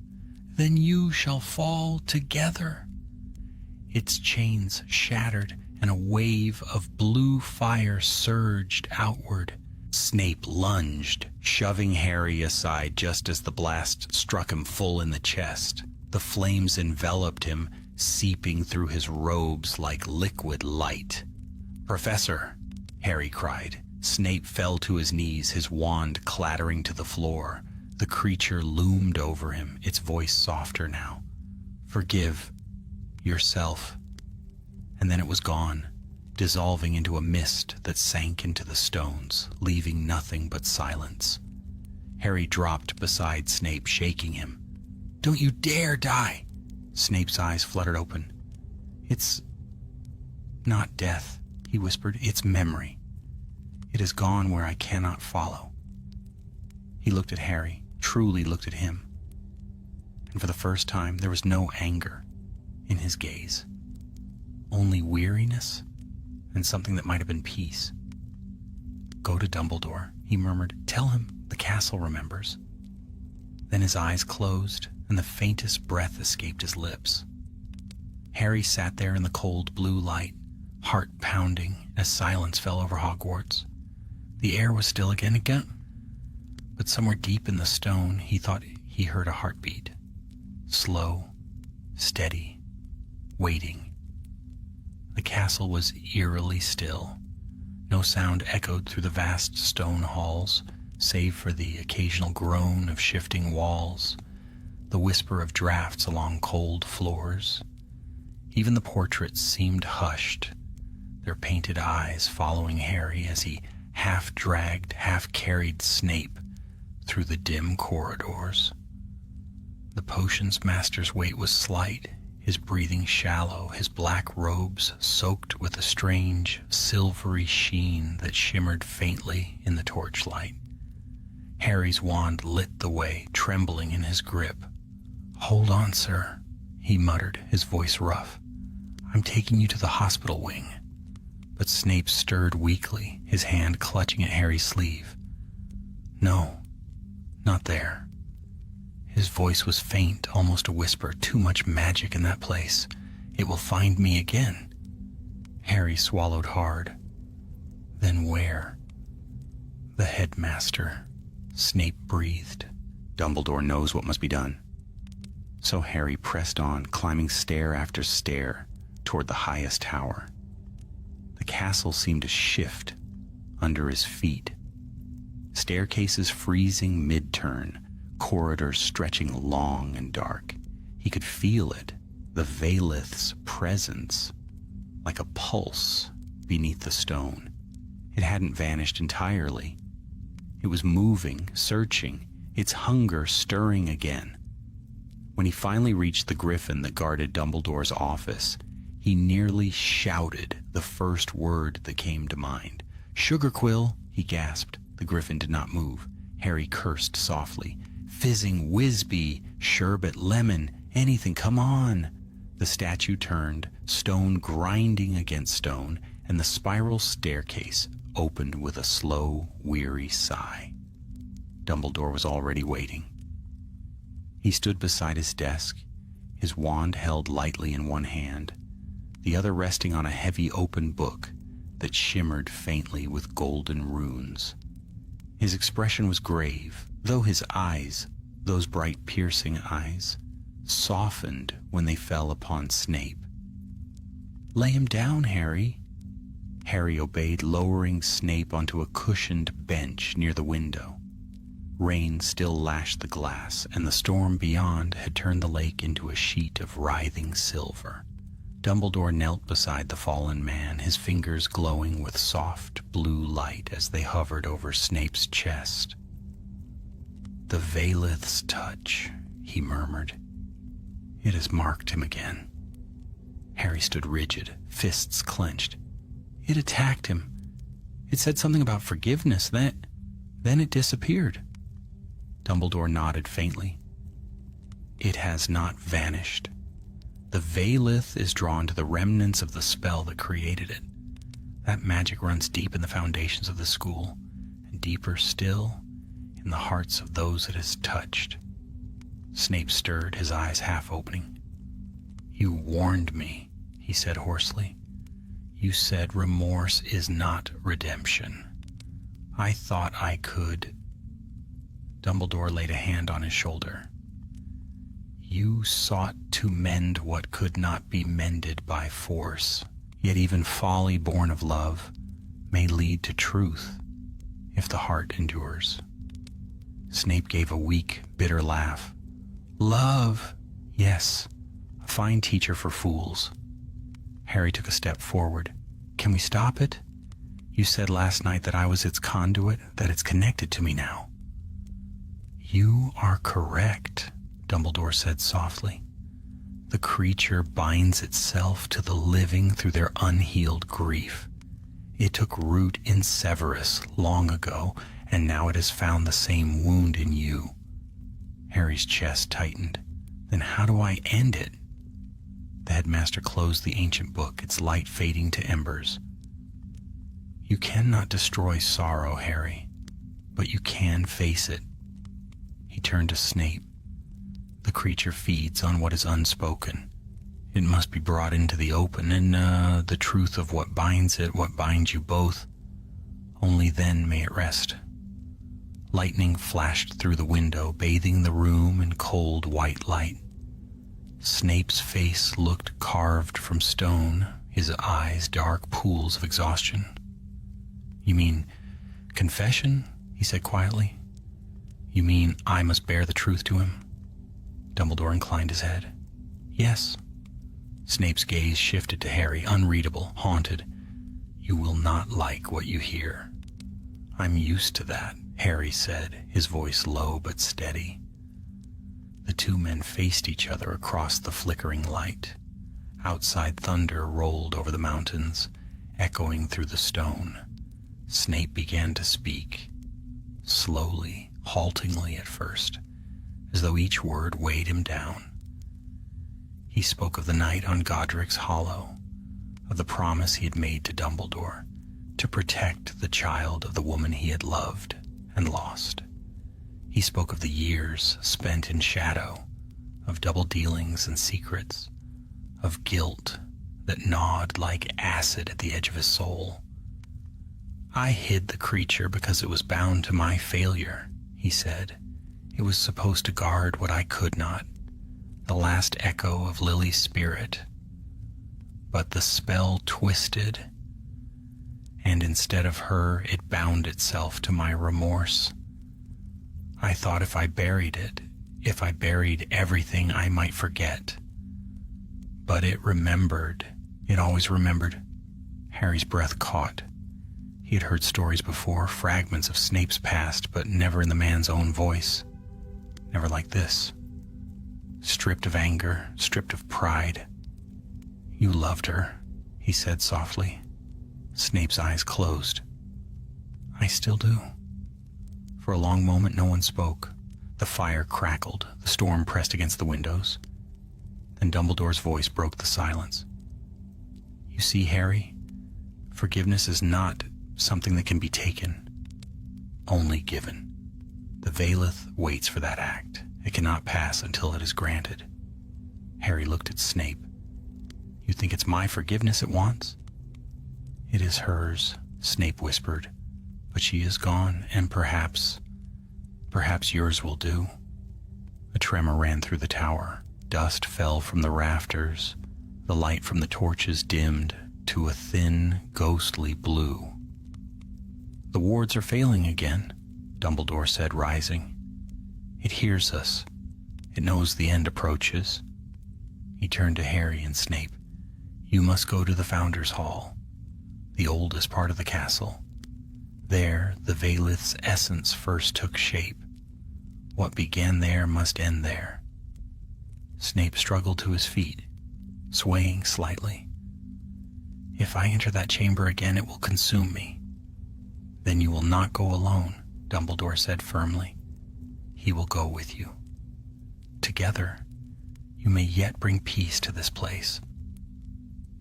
"Then you shall fall together." Its chains shattered, and a wave of blue fire surged outward. Snape lunged, shoving Harry aside just as the blast struck him full in the chest. The flames enveloped him, seeping through his robes like liquid light. "Professor!" Harry cried. Snape fell to his knees, his wand clattering to the floor. The creature loomed over him, its voice softer now. "Forgive yourself." And then it was gone, dissolving into a mist that sank into the stones, leaving nothing but silence. Harry dropped beside Snape, shaking him. "Don't you dare die!" Snape's eyes fluttered open. "It's not death," he whispered. "It's memory. It has gone where I cannot follow." He looked at Harry, truly looked at him. And for the first time, there was no anger in his gaze. Only weariness and something that might have been peace. "Go to Dumbledore," he murmured. "Tell him the castle remembers." Then his eyes closed, and the faintest breath escaped his lips. Harry sat there in the cold blue light, heart pounding as silence fell over Hogwarts. The air was still again, but somewhere deep in the stone he thought he heard a heartbeat. Slow, steady, waiting. The castle was eerily still. No sound echoed through the vast stone halls, save for the occasional groan of shifting walls, the whisper of drafts along cold floors. Even the portraits seemed hushed, their painted eyes following Harry as he half-dragged, half-carried Snape through the dim corridors. The potions master's weight was slight, his breathing shallow, his black robes soaked with a strange, silvery sheen that shimmered faintly in the torchlight. Harry's wand lit the way, trembling in his grip. "Hold on, sir," he muttered, his voice rough. "I'm taking you to the hospital wing." But Snape stirred weakly, his hand clutching at Harry's sleeve. "No, not there." His voice was faint, almost a whisper. Too much magic in that place. It will find me again. Harry swallowed hard. Then where? The headmaster, Snape breathed. Dumbledore knows what must be done. So Harry pressed on, climbing stair after stair toward the highest tower. The castle seemed to shift under his feet. Staircases freezing mid-turn, corridors stretching long and dark. He could feel it, the Vailith's presence, like a pulse beneath the stone. It hadn't vanished entirely. It was moving, searching, its hunger stirring again. When he finally reached the griffin that guarded Dumbledore's office, he nearly shouted the first word that came to mind. "Sugarquill," he gasped. The griffin did not move. Harry cursed softly. "Fizzing Whizbee, sherbet, lemon, anything, come on." The statue turned, stone grinding against stone, and the spiral staircase opened with a slow, weary sigh. Dumbledore was already waiting. He stood beside his desk, his wand held lightly in one hand, the other resting on a heavy open book that shimmered faintly with golden runes. His expression was grave, though his eyes, those bright piercing eyes, softened when they fell upon Snape. "Lay him down, Harry." Harry obeyed, lowering Snape onto a cushioned bench near the window. Rain still lashed the glass, and the storm beyond had turned the lake into a sheet of writhing silver. Dumbledore knelt beside the fallen man, his fingers glowing with soft blue light as they hovered over Snape's chest. "The Vailith's touch," he murmured. "It has marked him again." Harry stood rigid, fists clenched. "It attacked him. It said something about forgiveness, then it disappeared." Dumbledore nodded faintly. "It has not vanished. The Vailith is drawn to the remnants of the spell that created it. That magic runs deep in the foundations of the school, and deeper still in the hearts of those it has touched." Snape stirred, his eyes half opening. "You warned me," he said hoarsely. "You said remorse is not redemption. I thought I could..." Dumbledore laid a hand on his shoulder. "You sought to mend what could not be mended by force, yet even folly born of love may lead to truth if the heart endures." Snape gave a weak, bitter laugh. "Love, yes, a fine teacher for fools." Harry took a step forward. "Can we stop it? You said last night that I was its conduit, that it's connected to me now." "You are correct," Dumbledore said softly. "The creature binds itself to the living through their unhealed grief. It took root in Severus long ago, and now it has found the same wound in you." Harry's chest tightened. "Then how do I end it?" The headmaster closed the ancient book, its light fading to embers. "You cannot destroy sorrow, Harry, but you can face it." He turned to Snape. "The creature feeds on what is unspoken. It must be brought into the open, and the truth of what binds it, what binds you both. Only then may it rest." Lightning flashed through the window, bathing the room in cold white light. Snape's face looked carved from stone, his eyes dark pools of exhaustion. "You mean confession?" he said quietly. "You mean I must bear the truth to him?" Dumbledore inclined his head. "Yes." Snape's gaze shifted to Harry, unreadable, haunted. "You will not like what you hear." "I'm used to that," Harry said, his voice low but steady. The two men faced each other across the flickering light. Outside, thunder rolled over the mountains, echoing through the stone. Snape began to speak, slowly, haltingly at first, as though each word weighed him down. He spoke of the night on Godric's Hollow, of the promise he had made to Dumbledore to protect the child of the woman he had loved and lost. He spoke of the years spent in shadow, of double dealings and secrets, of guilt that gnawed like acid at the edge of his soul. "I hid the creature because it was bound to my failure," he said. "It was supposed to guard what I could not, the last echo of Lily's spirit. But the spell twisted, and instead of her, it bound itself to my remorse. I thought if I buried it, if I buried everything, I might forget. But it remembered. It always remembered." Harry's breath caught. He had heard stories before, fragments of Snape's past, but never in the man's own voice. Never like this. Stripped of anger, stripped of pride. "You loved her," he said softly. Snape's eyes closed. "I still do." For a long moment, no one spoke. The fire crackled. The storm pressed against the windows. Then Dumbledore's voice broke the silence. "You see, Harry, forgiveness is not something that can be taken, only given. The Vailith waits for that act. It cannot pass until it is granted." Harry looked at Snape. "You think it's my forgiveness it wants?" "It is hers," Snape whispered. "But she is gone, and perhaps yours will do." A tremor ran through the tower. Dust fell from the rafters. The light from the torches dimmed to a thin, ghostly blue. "The wards are failing again," Dumbledore said, rising. "It hears us. It knows the end approaches." He turned to Harry and Snape. "You must go to the Founders' Hall, the oldest part of the castle. There, the Vailith's essence first took shape. What began there must end there." Snape struggled to his feet, swaying slightly. "If I enter that chamber again, it will consume me." "Then you will not go alone," Dumbledore said firmly. "He will go with you. Together, you may yet bring peace to this place."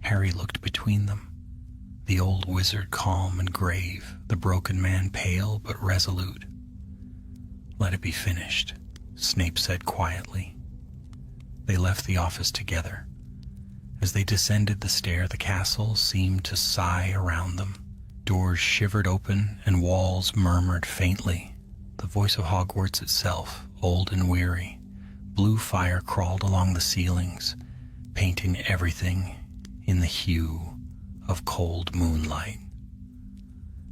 Harry looked between them. The old wizard calm and grave, the broken man pale but resolute. "Let it be finished," Snape said quietly. They left the office together. As they descended the stair, the castle seemed to sigh around them. Doors shivered open and walls murmured faintly. The voice of Hogwarts itself, old and weary. Blue fire crawled along the ceilings, painting everything in the hue of cold moonlight.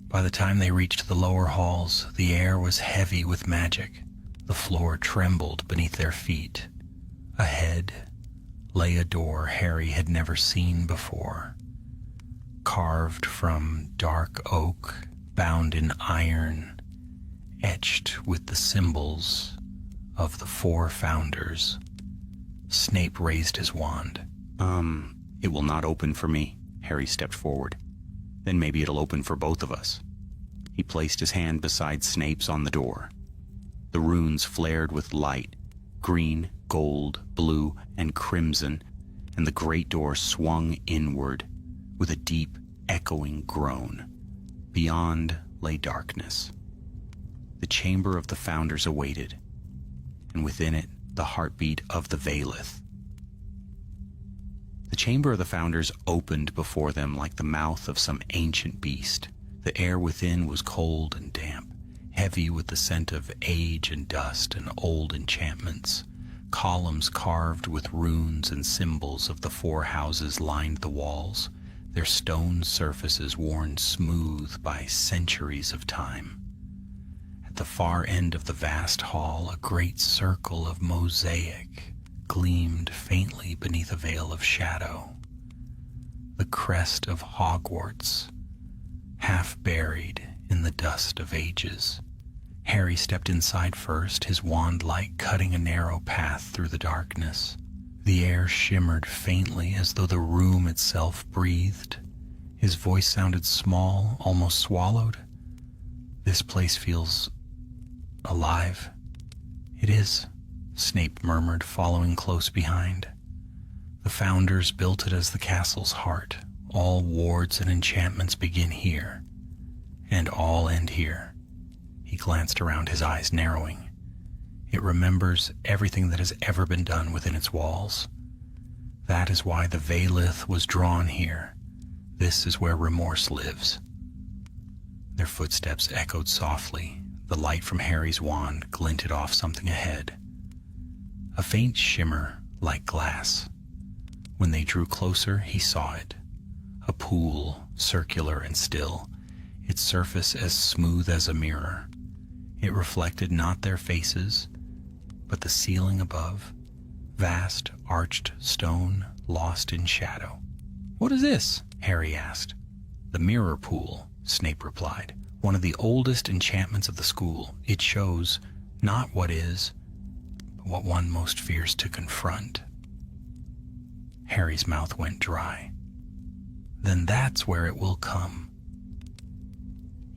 By the time they reached the lower halls, the air was heavy with magic. The floor trembled beneath their feet. Ahead lay a door Harry had never seen before. Carved from dark oak, bound in iron, etched with the symbols of the 4 founders. Snape raised his wand. It will not open for me." Harry stepped forward. "Then maybe it'll open for both of us." He placed his hand beside Snape's on the door. The runes flared with light, green, gold, blue, and crimson, and the great door swung inward with a deep, echoing groan. Beyond lay darkness. The chamber of the Founders awaited, and within it the heartbeat of the Vailith. The chamber of the Founders opened before them like the mouth of some ancient beast. The air within was cold and damp, heavy with the scent of age and dust and old enchantments. Columns carved with runes and symbols of the 4 houses lined the walls, their stone surfaces worn smooth by centuries of time. At the far end of the vast hall, a great circle of mosaic gleamed faintly beneath a veil of shadow. The crest of Hogwarts, half buried in the dust of ages. Harry stepped inside first, his wand light cutting a narrow path through the darkness. The air shimmered faintly as though the room itself breathed. His voice sounded small, almost swallowed. "This place feels alive." "It is," Snape murmured, following close behind. "The Founders built it as the castle's heart. All wards and enchantments begin here, and all end here." He glanced around, his eyes narrowing. "It remembers everything that has ever been done within its walls. That is why the Veilith was drawn here. This is where remorse lives. Their footsteps echoed softly. The light from Harry's wand glinted off something ahead. A faint shimmer like glass. When they drew closer, he saw it. A pool, circular and still, its surface as smooth as a mirror. It reflected not their faces, but the ceiling above, vast arched stone lost in shadow. "What is this?" Harry asked. "The mirror pool," Snape replied. "One of the oldest enchantments of the school. It shows not what is, but what one most fears to confront." Harry's mouth went dry. "Then that's where it will come."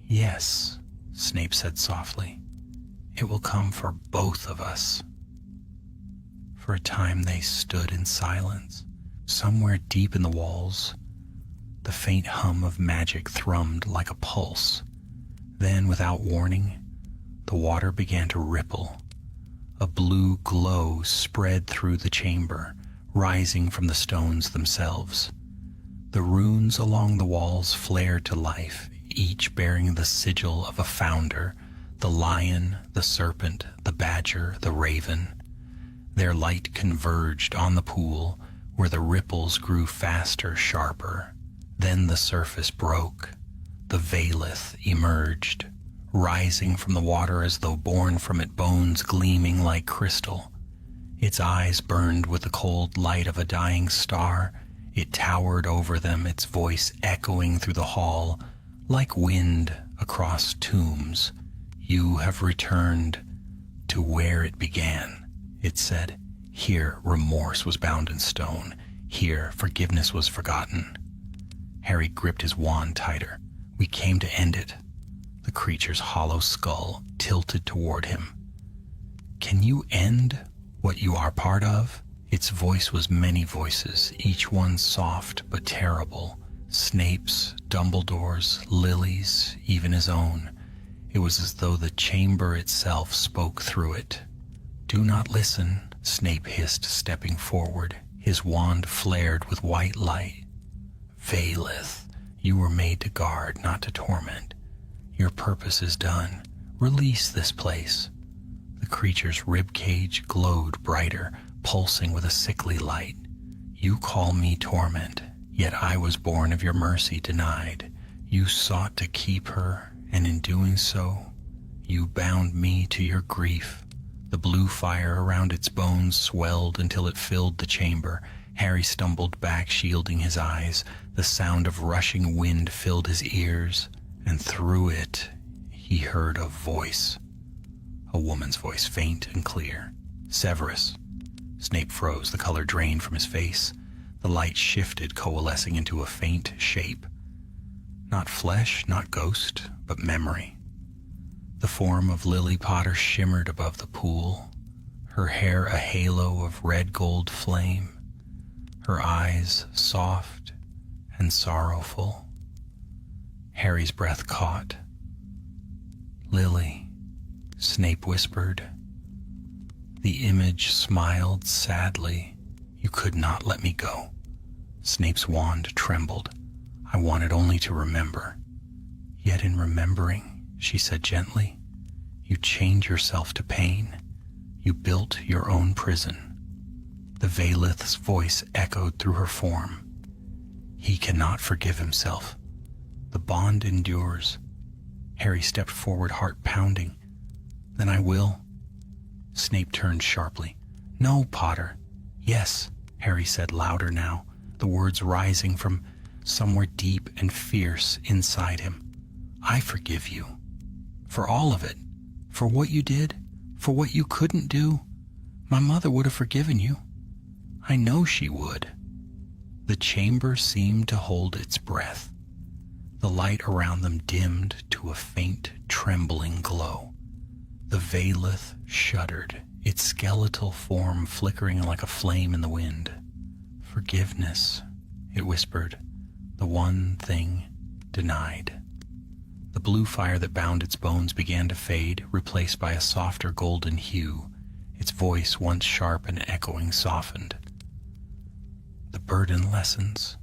"Yes," Snape said softly. "It will come for both of us." For a time they stood in silence. Somewhere deep in the walls, the faint hum of magic thrummed like a pulse. Then, without warning, the water began to ripple. A blue glow spread through the chamber, rising from the stones themselves. The runes along the walls flared to life, each bearing the sigil of a founder, the lion, the serpent, the badger, the raven. Their light converged on the pool, where the ripples grew faster, sharper. Then the surface broke. The Veilith emerged, rising from the water as though born from it, bones gleaming like crystal. Its eyes burned with the cold light of a dying star. It towered over them, its voice echoing through the hall, like wind across tombs. "You have returned to where it began," it said. "Here remorse was bound in stone. Here forgiveness was forgotten." Harry gripped his wand tighter. "We came to end it." The creature's hollow skull tilted toward him. "Can you end what you are part of?" Its voice was many voices, each one soft but terrible. Snape's, Dumbledore's, Lily's, even his own. It was as though the chamber itself spoke through it. "Do not listen," Snape hissed, stepping forward. His wand flared with white light. "Veilith, you were made to guard, not to torment. Your purpose is done. Release this place." The creature's ribcage glowed brighter, pulsing with a sickly light. "You call me torment, yet I was born of your mercy denied. You sought to keep her, and in doing so, you bound me to your grief." The blue fire around its bones swelled until it filled the chamber. Harry stumbled back, shielding his eyes. The sound of rushing wind filled his ears, and through it he heard a voice. A woman's voice, faint and clear. "Severus." Snape froze, the color drained from his face. The light shifted, coalescing into a faint shape. Not flesh, not ghost, but memory. The form of Lily Potter shimmered above the pool, her hair a halo of red-gold flame, her eyes soft and sorrowful. Harry's breath caught. "Lily," Snape whispered. The image smiled sadly. "You could not let me go." Snape's wand trembled. "I wanted only to remember." "Yet in remembering," she said gently, "you chained yourself to pain. You built your own prison." The Veilith's voice echoed through her form. "He cannot forgive himself. The bond endures." Harry stepped forward, heart pounding. "Then I will." Snape turned sharply. "No, Potter." "Yes," Harry said louder now, the words rising from somewhere deep and fierce inside him. "I forgive you. For all of it. For what you did. For what you couldn't do. My mother would have forgiven you. I know she would." The chamber seemed to hold its breath. The light around them dimmed to a faint, trembling glow. The Veilith shuddered, its skeletal form flickering like a flame in the wind. "Forgiveness," it whispered, "the one thing denied." The blue fire that bound its bones began to fade, replaced by a softer golden hue. Its voice, once sharp and echoing, softened. The burden lessens.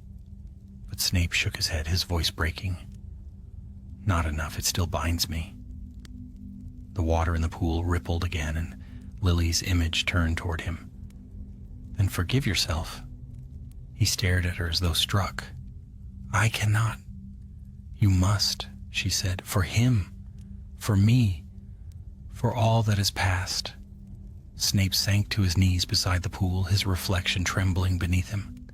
But Snape shook his head, his voice breaking. Not enough, it still binds me. The water in the pool rippled again, and Lily's image turned toward him. Then forgive yourself. He stared at her as though struck. I cannot. You must, she said, for him, for me, for all that is past. Snape sank to his knees beside the pool, his reflection trembling beneath him.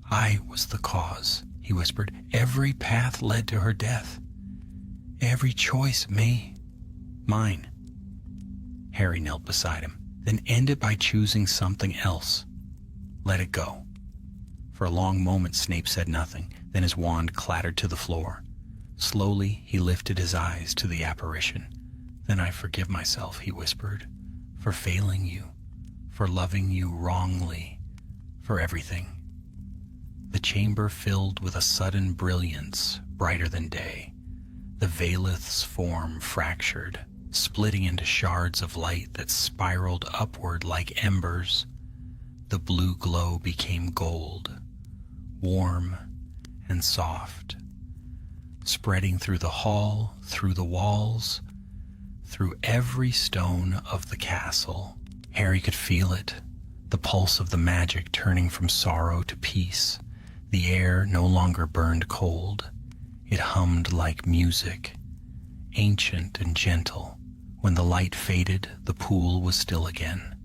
I was the cause, he whispered. Every path led to her death. Every choice mine. Harry knelt beside him, then ended by choosing something else. Let it go. For a long moment, Snape said nothing. Then his wand clattered to the floor. Slowly, he lifted his eyes to the apparition. Then I forgive myself, he whispered, for failing you, for loving you wrongly, for everything. The chamber filled with a sudden brilliance, brighter than day. The Valeth's form fractured, splitting into shards of light that spiraled upward like embers. The blue glow became gold, warm and soft, spreading through the hall, through the walls, through every stone of the castle. Harry could feel it, the pulse of the magic turning from sorrow to peace. The air no longer burned cold. It hummed like music, ancient and gentle. When the light faded, the pool was still again.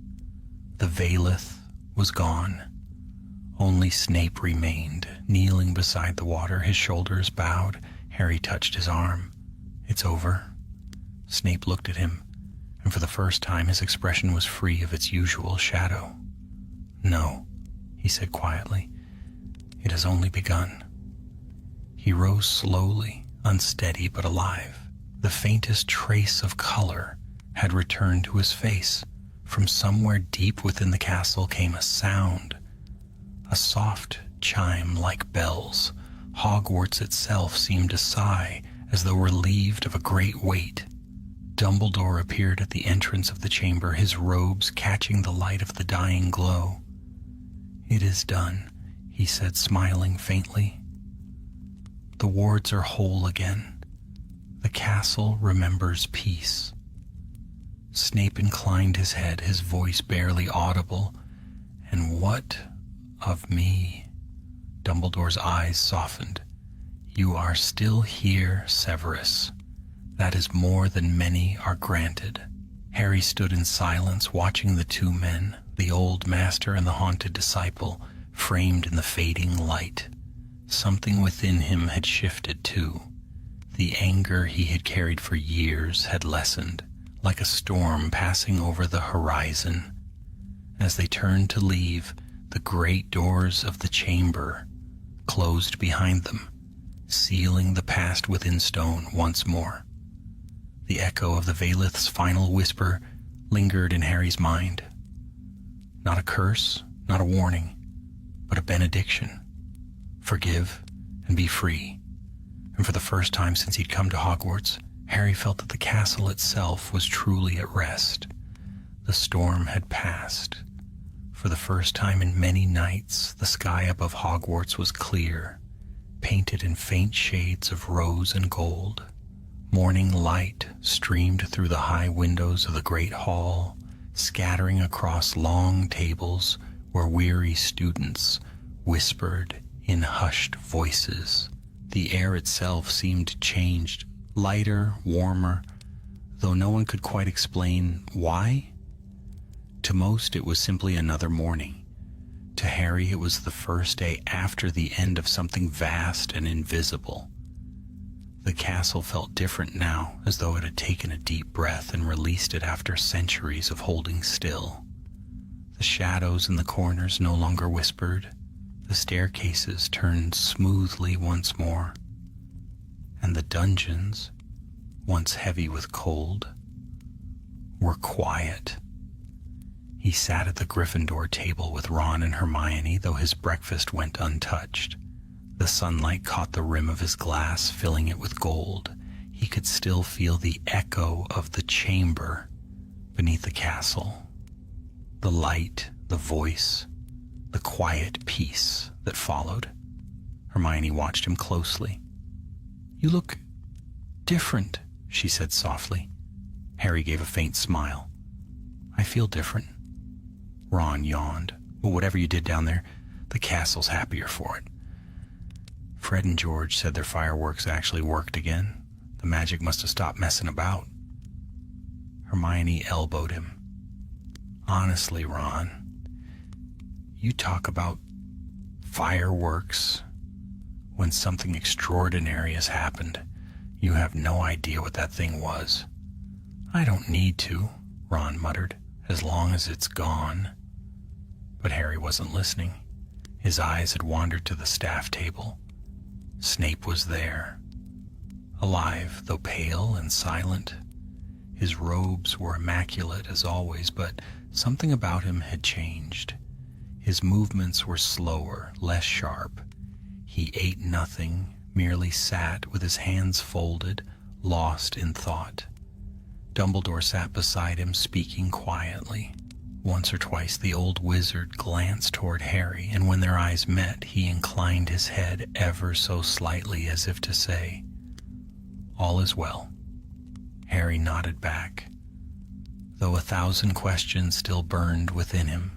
The Valeth was gone. Only Snape remained, kneeling beside the water, his shoulders bowed. Harry touched his arm. It's over. Snape looked at him, and for the first time his expression was free of its usual shadow. No, he said quietly. It has only begun. He rose slowly, unsteady but alive. The faintest trace of color had returned to his face. From somewhere deep within the castle came a sound, a soft chime like bells. Hogwarts itself seemed to sigh as though relieved of a great weight. Dumbledore appeared at the entrance of the chamber, his robes catching the light of the dying glow. It is done, he said, smiling faintly. The wards are whole again. The castle remembers peace. Snape inclined his head, his voice barely audible. And what of me? Dumbledore's eyes softened. You are still here, Severus. That is more than many are granted. Harry stood in silence, watching the two men, the old master and the haunted disciple, framed in the fading light. Something within him had shifted too. The anger he had carried for years had lessened, like a storm passing over the horizon. As they turned to leave, the great doors of the chamber closed behind them, sealing the past within stone once more. The echo of the Valeth's final whisper lingered in Harry's mind. Not a curse, not a warning, but a benediction. Forgive and be free. And for the first time since he'd come to Hogwarts, Harry felt that the castle itself was truly at rest. The storm had passed. For the first time in many nights, the sky above Hogwarts was clear, painted in faint shades of rose and gold. Morning light streamed through the high windows of the great hall, scattering across long tables where weary students whispered in hushed voices. The air itself seemed changed, lighter, warmer, though no one could quite explain why. To most, it was simply another morning. To Harry, it was the first day after the end of something vast and invisible. The castle felt different now, as though it had taken a deep breath and released it after centuries of holding still. The shadows in the corners no longer whispered. The staircases turned smoothly once more, and the dungeons, once heavy with cold, were quiet. He sat at the Gryffindor table with Ron and Hermione, though his breakfast went untouched. The sunlight caught the rim of his glass, filling it with gold. He could still feel the echo of the chamber beneath the castle. The light, the voice, the quiet peace that followed. Hermione watched him closely. "You look different," she said softly. Harry gave a faint smile. "I feel different." Ron yawned. "Well, whatever you did down there, the castle's happier for it." Fred and George said their fireworks actually worked again. The magic must have stopped messing about. Hermione elbowed him. "Honestly, Ron, you talk about fireworks when something extraordinary has happened. You have no idea what that thing was." "I don't need to," Ron muttered, "as long as it's gone." But Harry wasn't listening. His eyes had wandered to the staff table. Snape was there, alive, though pale and silent. His robes were immaculate as always, but something about him had changed. His movements were slower, less sharp. He ate nothing, merely sat with his hands folded, lost in thought. Dumbledore sat beside him, speaking quietly. Once or twice the old wizard glanced toward Harry, and when their eyes met, he inclined his head ever so slightly as if to say, "All is well." Harry nodded back, though 1,000 questions still burned within him.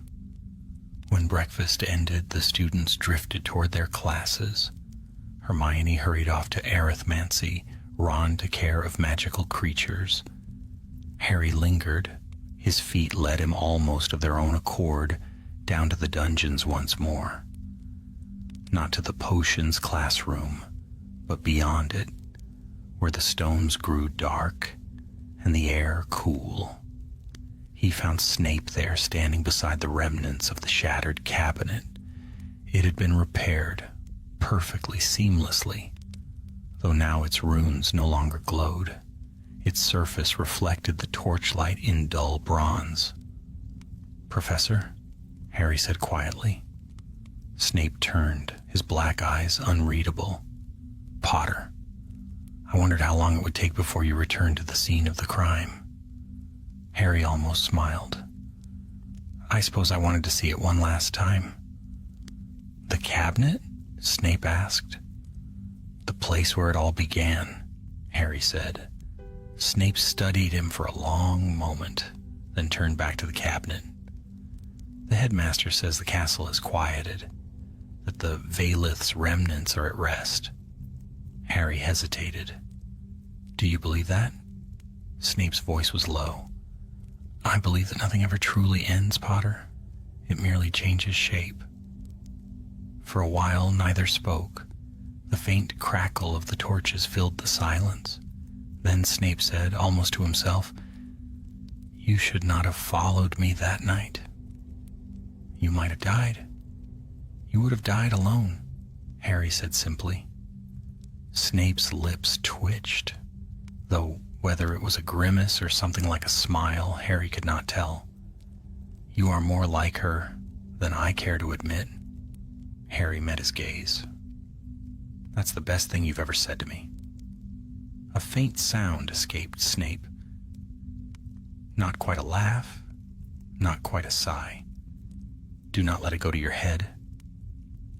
When breakfast ended, the students drifted toward their classes. Hermione hurried off to arithmancy, Ron to care of magical creatures. Harry lingered. His feet led him almost of their own accord down to the dungeons once more. Not to the potions classroom, but beyond it, where the stones grew dark and the air cool. He found Snape there, standing beside the remnants of the shattered cabinet. It had been repaired perfectly seamlessly, though now its runes no longer glowed. Its surface reflected the torchlight in dull bronze. "Professor?" Harry said quietly. Snape turned, his black eyes unreadable. "Potter, I wondered how long it would take before you returned to the scene of the crime." Harry almost smiled. "I suppose I wanted to see it one last time." "The cabinet?" Snape asked. "The place where it all began," Harry said. Snape studied him for a long moment, then turned back to the cabinet. "The headmaster says the castle is quieted, that the Valeth's remnants are at rest." Harry hesitated. "Do you believe that?" Snape's voice was low. "I believe that nothing ever truly ends, Potter. It merely changes shape." For a while, neither spoke. The faint crackle of the torches filled the silence. Then Snape said, almost to himself, "You should not have followed me that night. You might have died. You would have died alone," Harry said simply. Snape's lips twitched, though whether it was a grimace or something like a smile, Harry could not tell. "You are more like her than I care to admit." Harry met his gaze. "That's the best thing you've ever said to me." A faint sound escaped Snape. Not quite a laugh, not quite a sigh. "Do not let it go to your head."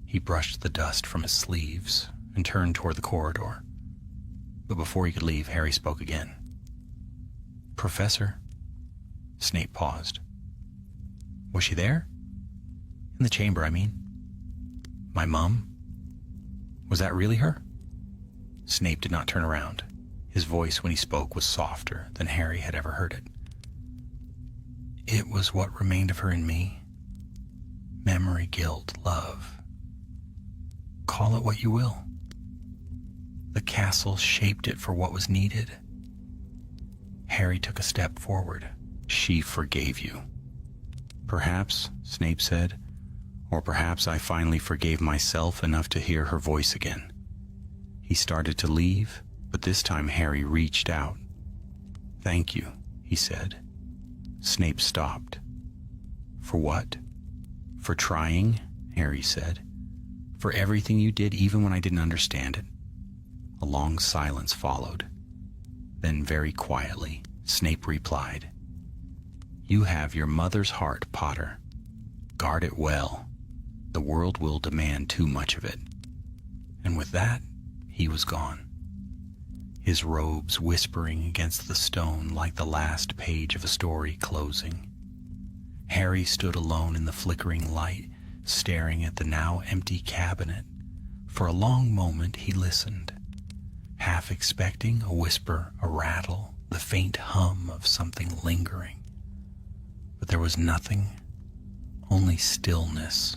He brushed the dust from his sleeves and turned toward the corridor. But before he could leave, Harry spoke again. "Professor?" Snape paused. "Was she there? In the chamber, I mean. My mum? Was that really her?" Snape did not turn around. His voice when he spoke was softer than Harry had ever heard it. "It was what remained of her in me. Memory, guilt, love. Call it what you will. The castle shaped it for what was needed." Harry took a step forward. "She forgave you." "Perhaps," Snape said, "or perhaps I finally forgave myself enough to hear her voice again." He started to leave, but this time Harry reached out. "Thank you," he said. Snape stopped. "For what?" "For trying," Harry said. "For everything you did, even when I didn't understand it." A long silence followed. Then very quietly, Snape replied, "You have your mother's heart, Potter. Guard it well. The world will demand too much of it. And with that, he was gone, his robes whispering against the stone like the last page of a story closing. Harry stood alone in the flickering light, staring at the now empty cabinet. For a long moment he listened, half expecting a whisper, a rattle, the faint hum of something lingering. But there was nothing, only stillness.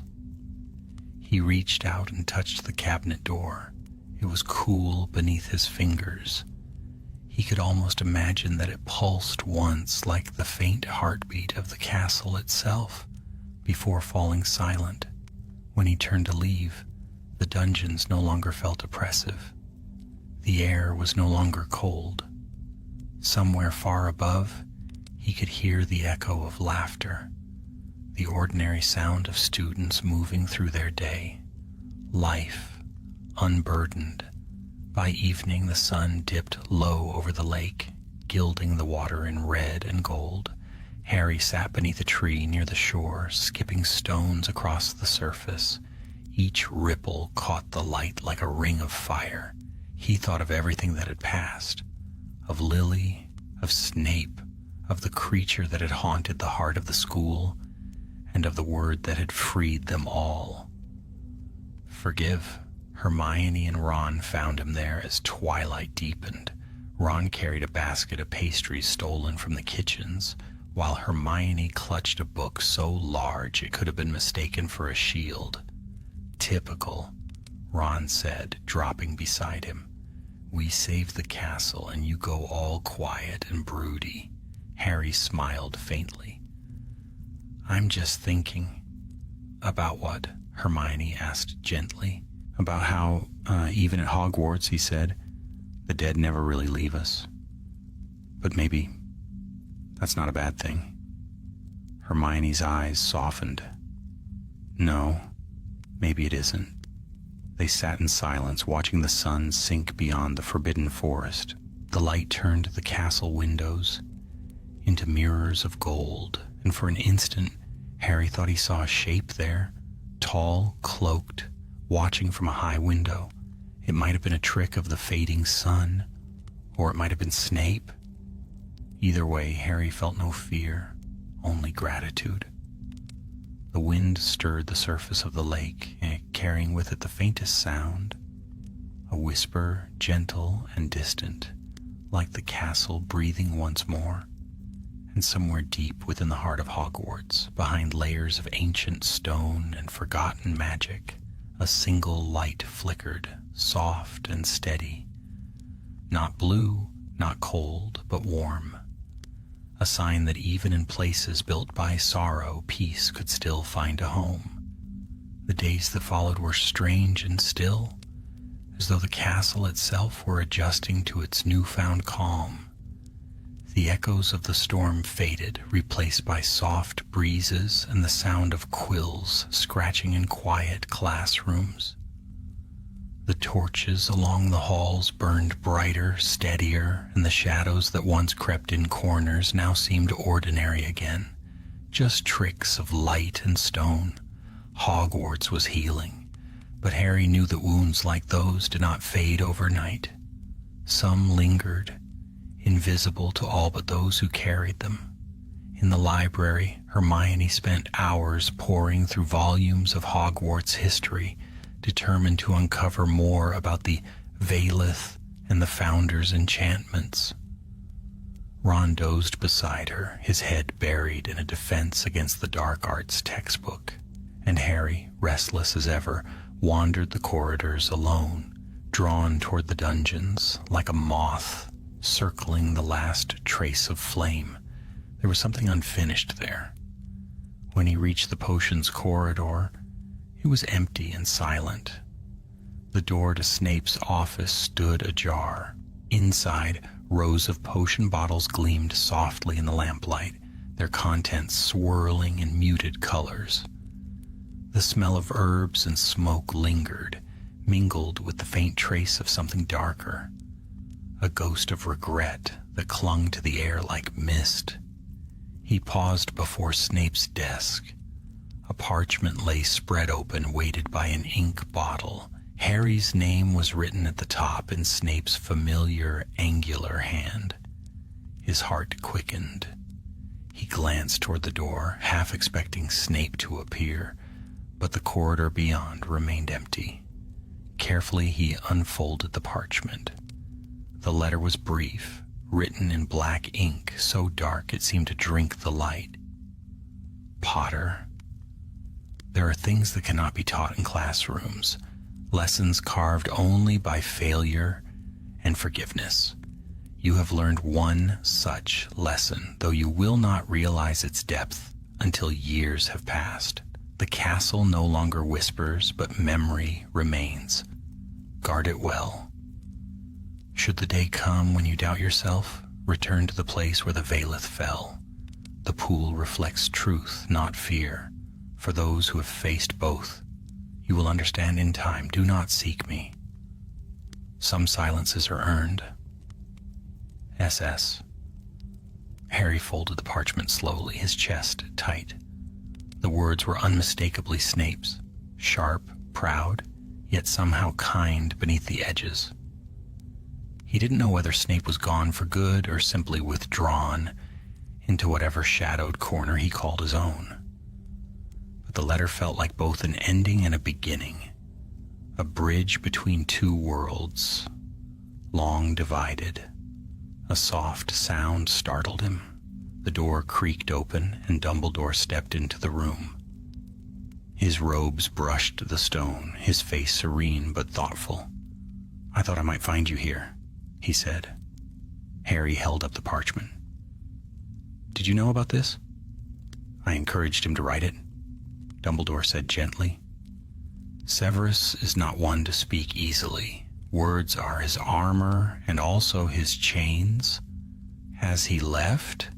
He reached out and touched the cabinet door. It was cool beneath his fingers. He could almost imagine that it pulsed once like the faint heartbeat of the castle itself, before falling silent. When he turned to leave, the dungeons no longer felt oppressive. The air was no longer cold. Somewhere far above, he could hear the echo of laughter, the ordinary sound of students moving through their day, life unburdened. By evening, the sun dipped low over the lake, gilding the water in red and gold. Harry sat beneath a tree near the shore, skipping stones across the surface. Each ripple caught the light like a ring of fire. He thought of everything that had passed, of Lily, of Snape, of the creature that had haunted the heart of the school, and of the word that had freed them all. Forgive. Hermione and Ron found him there as twilight deepened. Ron carried a basket of pastries stolen from the kitchens, while Hermione clutched a book so large it could have been mistaken for a shield. Typical, Ron said, dropping beside him. We saved the castle and you go all quiet and broody. Harry smiled faintly. I'm just thinking. About what? Hermione asked gently. About how, even at Hogwarts, he said, the dead never really leave us. But maybe that's not a bad thing. Hermione's eyes softened. No, maybe it isn't. They sat in silence, watching the sun sink beyond the forbidden forest. The light turned the castle windows into mirrors of gold, and for an instant, Harry thought he saw a shape there, tall, cloaked, watching from a high window. It might have been a trick of the fading sun, or it might have been Snape. Either way, Harry felt no fear, only gratitude. The wind stirred the surface of the lake, carrying with it the faintest sound, a whisper, gentle and distant, like the castle breathing once more. And somewhere deep within the heart of Hogwarts, behind layers of ancient stone and forgotten magic, a single light flickered, soft and steady. Not blue, not cold, but warm. A sign that even in places built by sorrow, peace could still find a home. The days that followed were strange and still, as though the castle itself were adjusting to its newfound calm. The echoes of the storm faded, replaced by soft breezes and the sound of quills scratching in quiet classrooms. The torches along the halls burned brighter, steadier, and the shadows that once crept in corners now seemed ordinary again, just tricks of light and stone. Hogwarts was healing, but Harry knew that wounds like those did not fade overnight. Some lingered, invisible to all but those who carried them. In the library, Hermione spent hours poring through volumes of Hogwarts history, determined to uncover more about the Vailith and the Founder's enchantments. Ron dozed beside her, his head buried in a defense against the dark arts textbook, and Harry, restless as ever, wandered the corridors alone, drawn toward the dungeons like a moth circling the last trace of flame. There was something unfinished there. When he reached the potions corridor, it was empty and silent. The door to Snape's office stood ajar. Inside, rows of potion bottles gleamed softly in the lamplight, their contents swirling in muted colors. The smell of herbs and smoke lingered, mingled with the faint trace of something darker, a ghost of regret that clung to the air like mist. He paused before Snape's desk, A parchment lay spread open, weighted by an ink bottle. Harry's name was written at the top in Snape's familiar, angular hand. His heart quickened. He glanced toward the door, half expecting Snape to appear, but the corridor beyond remained empty. Carefully, he unfolded the parchment. The letter was brief, written in black ink, so dark it seemed to drink the light. Potter. There are things that cannot be taught in classrooms, lessons carved only by failure and forgiveness. You have learned one such lesson, though you will not realize its depth until years have passed. The castle no longer whispers, but memory remains. Guard it well. Should the day come when you doubt yourself, return to the place where the Veilith fell. The pool reflects truth, not fear. For those who have faced both, you will understand in time. Do not seek me. Some silences are earned. SS. Harry folded the parchment slowly, his chest tight. The words were unmistakably Snape's, sharp, proud, yet somehow kind beneath the edges. He didn't know whether Snape was gone for good or simply withdrawn into whatever shadowed corner he called his own. But the letter felt like both an ending and a beginning, a bridge between two worlds, long divided. A soft sound startled him. The door creaked open, and Dumbledore stepped into the room. His robes brushed the stone, his face serene but thoughtful. "I thought I might find you here," he said. Harry held up the parchment. "Did you know about this?" "I encouraged him to write it," Dumbledore said gently. "Severus is not one to speak easily. Words are his armor and also his chains. Has he left?"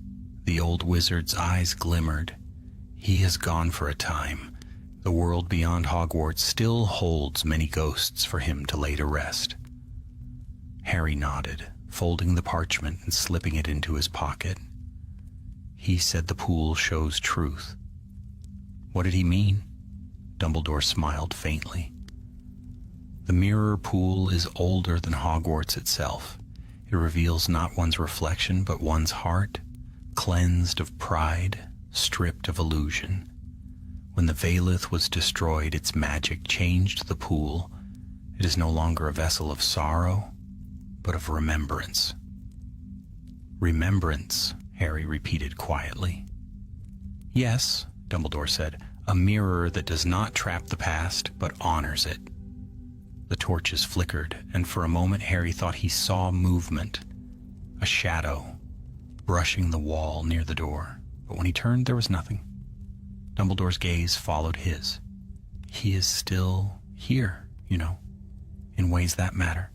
The old wizard's eyes glimmered. "He has gone for a time. The world beyond Hogwarts still holds many ghosts for him to lay to rest." Harry nodded, folding the parchment and slipping it into his pocket. "He said the pool shows truth." "What did he mean?" Dumbledore smiled faintly. "The mirror pool is older than Hogwarts itself. It reveals not one's reflection, but one's heart, cleansed of pride, stripped of illusion. When the Veilith was destroyed, its magic changed the pool. It is no longer a vessel of sorrow, but of remembrance." "Remembrance," Harry repeated quietly. "Yes," Dumbledore said, "a mirror that does not trap the past, but honors it." The torches flickered, and for a moment Harry thought he saw movement, a shadow, brushing the wall near the door. But when he turned, there was nothing. Dumbledore's gaze followed his. "He is still here, you know, in ways that matter."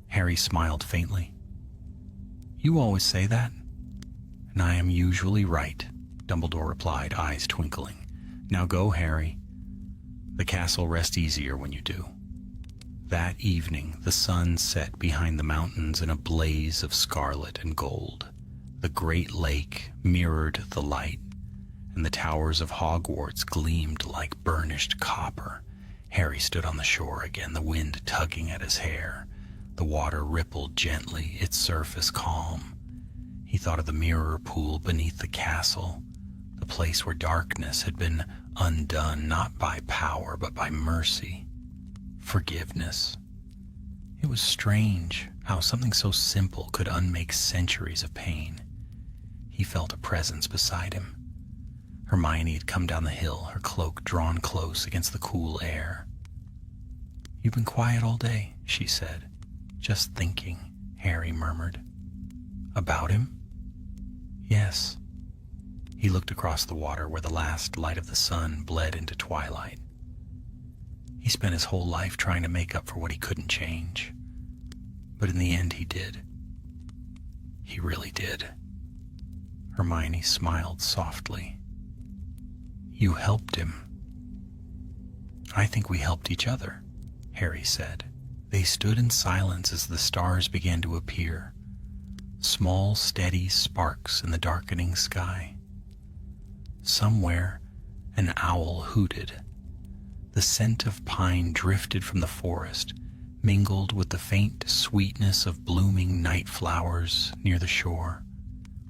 Harry smiled faintly. "You always say that, and I am usually right," Dumbledore replied, eyes twinkling. "Now go, Harry. The castle rests easier when you do." That evening, the sun set behind the mountains in a blaze of scarlet and gold. The great lake mirrored the light, and the towers of Hogwarts gleamed like burnished copper. Harry stood on the shore again, the wind tugging at his hair. The water rippled gently, its surface calm. He thought of the mirror pool beneath the castle, the place where darkness had been undone not by power but by mercy, forgiveness. It was strange how something so simple could unmake centuries of pain. He felt a presence beside him. Hermione had come down the hill, her cloak drawn close against the cool air. "You've been quiet all day," she said. "Just thinking," Harry murmured. "About him?" "Yes." He looked across the water where the last light of the sun bled into twilight. He spent his whole life trying to make up for what he couldn't change. But in the end he did. He really did. Hermione smiled softly. "You helped him." "I think we helped each other," Harry said. They stood in silence as the stars began to appear, small, steady sparks in the darkening sky. Somewhere, An owl hooted. The scent of pine drifted from the forest, mingled with the faint sweetness of blooming night flowers near the shore.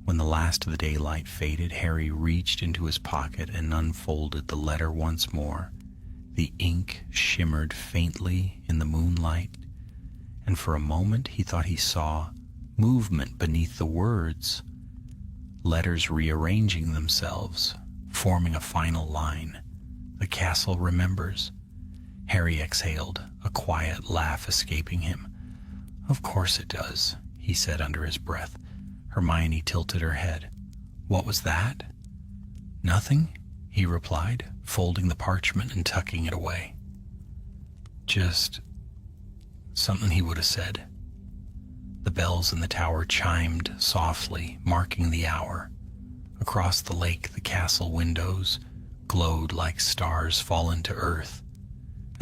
When the last of the daylight faded, Harry reached into his pocket and unfolded the letter once more. The ink shimmered faintly in the moonlight, and for a moment he thought he saw movement beneath the words, letters rearranging themselves, forming a final line. The castle remembers. Harry exhaled, a quiet laugh escaping him. Of course it does, he said under his breath. Hermione tilted her head. What was that? Nothing, he replied, folding the parchment and tucking it away. Just something he would have said. The bells in the tower chimed softly, marking the hour. Across the lake, the castle windows glowed like stars fallen to earth.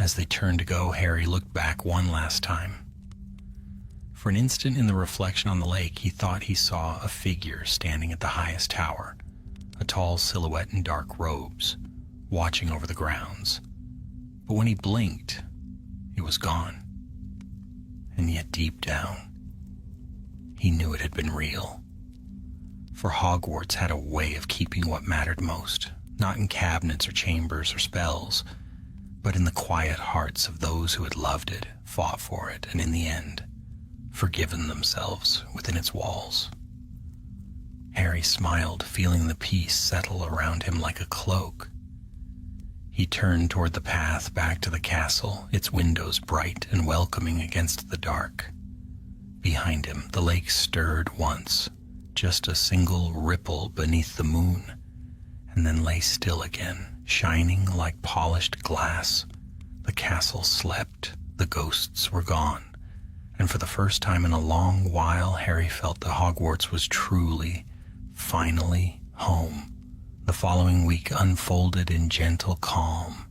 As they turned to go, Harry looked back one last time. For an instant in the reflection on the lake, he thought he saw a figure standing at the highest tower, a tall silhouette in dark robes, watching over the grounds. But when he blinked, it was gone. And yet deep down, he knew it had been real. For Hogwarts had a way of keeping what mattered most, not in cabinets or chambers or spells, but in the quiet hearts of those who had loved it, fought for it, and in the end, forgiven themselves within its walls. Harry smiled, feeling the peace settle around him like a cloak. He turned toward the path back to the castle, its windows bright and welcoming against the dark. Behind him, the lake stirred once, just a single ripple beneath the moon, and then lay still again, shining like polished glass. The castle slept, the ghosts were gone, and for the first time in a long while, Harry felt that Hogwarts was truly, finally home. The following week unfolded in gentle calm,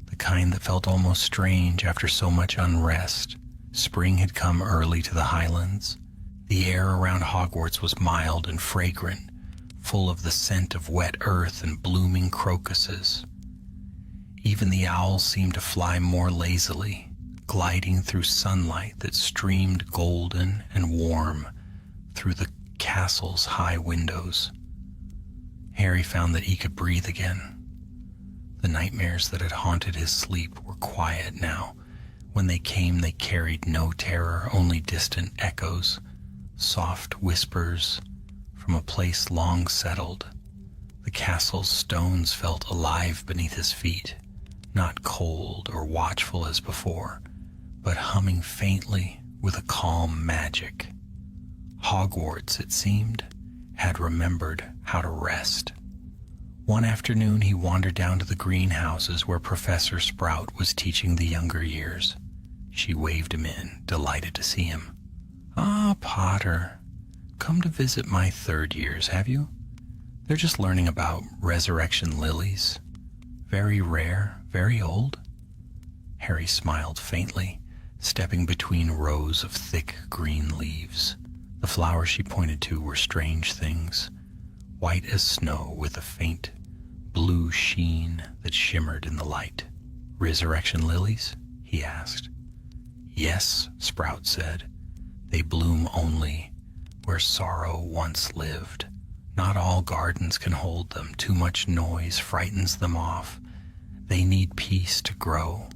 the kind that felt almost strange after so much unrest. Spring had come early to the Highlands. The air around Hogwarts was mild and fragrant, full of the scent of wet earth and blooming crocuses. Even the owls seemed to fly more lazily, gliding through sunlight that streamed golden and warm through the castle's high windows. Harry found that he could breathe again. The nightmares that had haunted his sleep were quiet now. When they came, they carried no terror, only distant echoes, soft whispers from a place long settled. The castle's stones felt alive beneath his feet, not cold or watchful as before, but humming faintly with a calm magic. Hogwarts, it seemed, had remembered how to rest. One afternoon he wandered down to the greenhouses where Professor Sprout was teaching the younger years. She waved him in, delighted to see him. "Ah, Potter, come to visit my third years, have you? They're just learning about resurrection lilies. Very rare, very old." Harry smiled faintly, stepping between rows of thick green leaves. The flowers she pointed to were strange things, white as snow with a faint blue sheen that shimmered in the light. "Resurrection lilies?" he asked. "Yes," Sprout said. "They bloom only where sorrow once lived. Not all gardens can hold them. Too much noise frightens them off. They need peace to grow."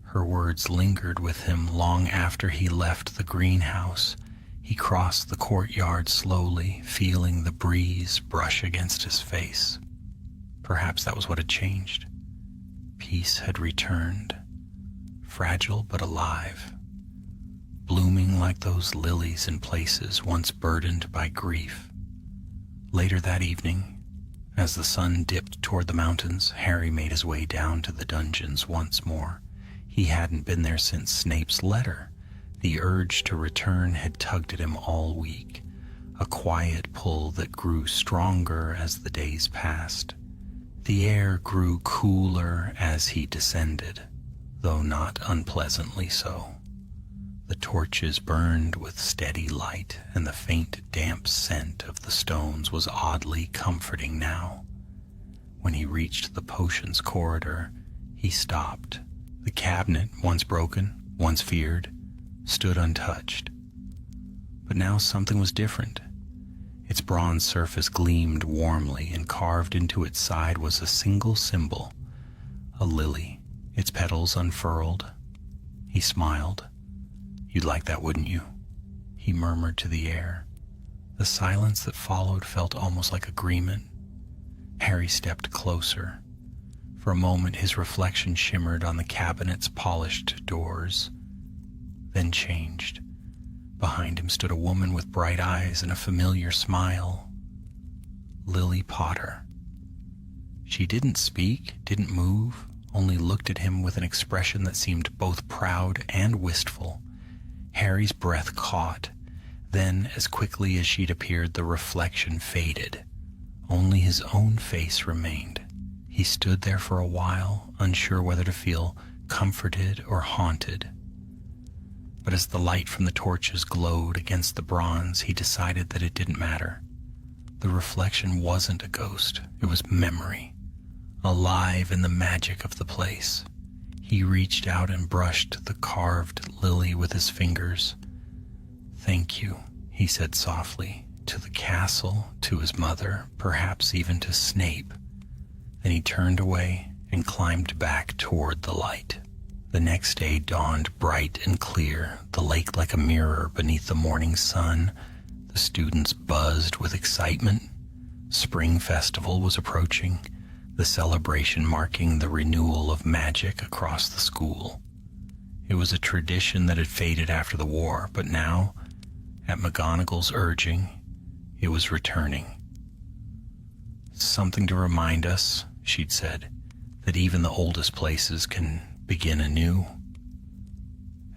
Her words lingered with him long after he left the greenhouse. He crossed the courtyard slowly, feeling the breeze brush against his face. Perhaps that was what had changed. Peace had returned, fragile but alive, blooming like those lilies in places once burdened by grief. Later that evening, as the sun dipped toward the mountains, Harry made his way down to the dungeons once more. He hadn't been there since Snape's letter. The urge to return had tugged at him all week, a quiet pull that grew stronger as the days passed. The air grew cooler as he descended, though not unpleasantly so. The torches burned with steady light, and the faint, damp scent of the stones was oddly comforting now. When he reached the potions corridor, he stopped. The cabinet, once broken, once feared, stood untouched. But now something was different. Its bronze surface gleamed warmly, and carved into its side was a single symbol, a lily, its petals unfurled. He smiled. "You'd like that, wouldn't you?" he murmured to the air. The silence that followed felt almost like agreement. Harry stepped closer. For a moment his reflection shimmered on the cabinet's polished doors, then changed. Behind him stood a woman with bright eyes and a familiar smile. Lily Potter. She didn't speak, didn't move, only looked at him with an expression that seemed both proud and wistful. Harry's breath caught. Then, as quickly as she'd appeared, the reflection faded. Only his own face remained. He stood there for a while, unsure whether to feel comforted or haunted. But as the light from the torches glowed against the bronze, he decided that it didn't matter. The reflection wasn't a ghost. It was memory, alive in the magic of the place. He reached out and brushed the carved lily with his fingers. "Thank you," he said softly, "to the castle, to his mother, perhaps even to Snape." Then he turned away and climbed back toward the light. The next day dawned bright and clear, the lake like a mirror beneath the morning sun. The students buzzed with excitement. Spring Festival was approaching, the celebration marking the renewal of magic across the school. It was a tradition that had faded after the war, but now, at McGonagall's urging, it was returning. "Something to remind us," she'd said, "that even the oldest places can begin anew."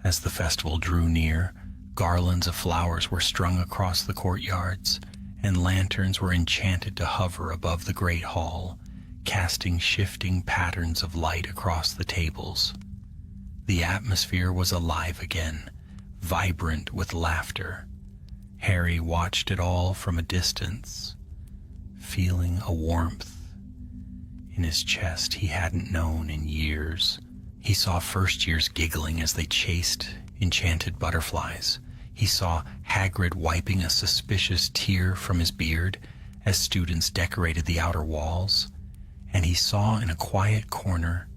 As the festival drew near, garlands of flowers were strung across the courtyards, and lanterns were enchanted to hover above the great hall, casting shifting patterns of light across the tables. The atmosphere was alive again, vibrant with laughter. Harry watched it all from a distance, feeling a warmth in his chest he hadn't known in years. He saw first years giggling as they chased enchanted butterflies. He saw Hagrid wiping a suspicious tear from his beard as students decorated the outer walls. And he saw in a quiet corner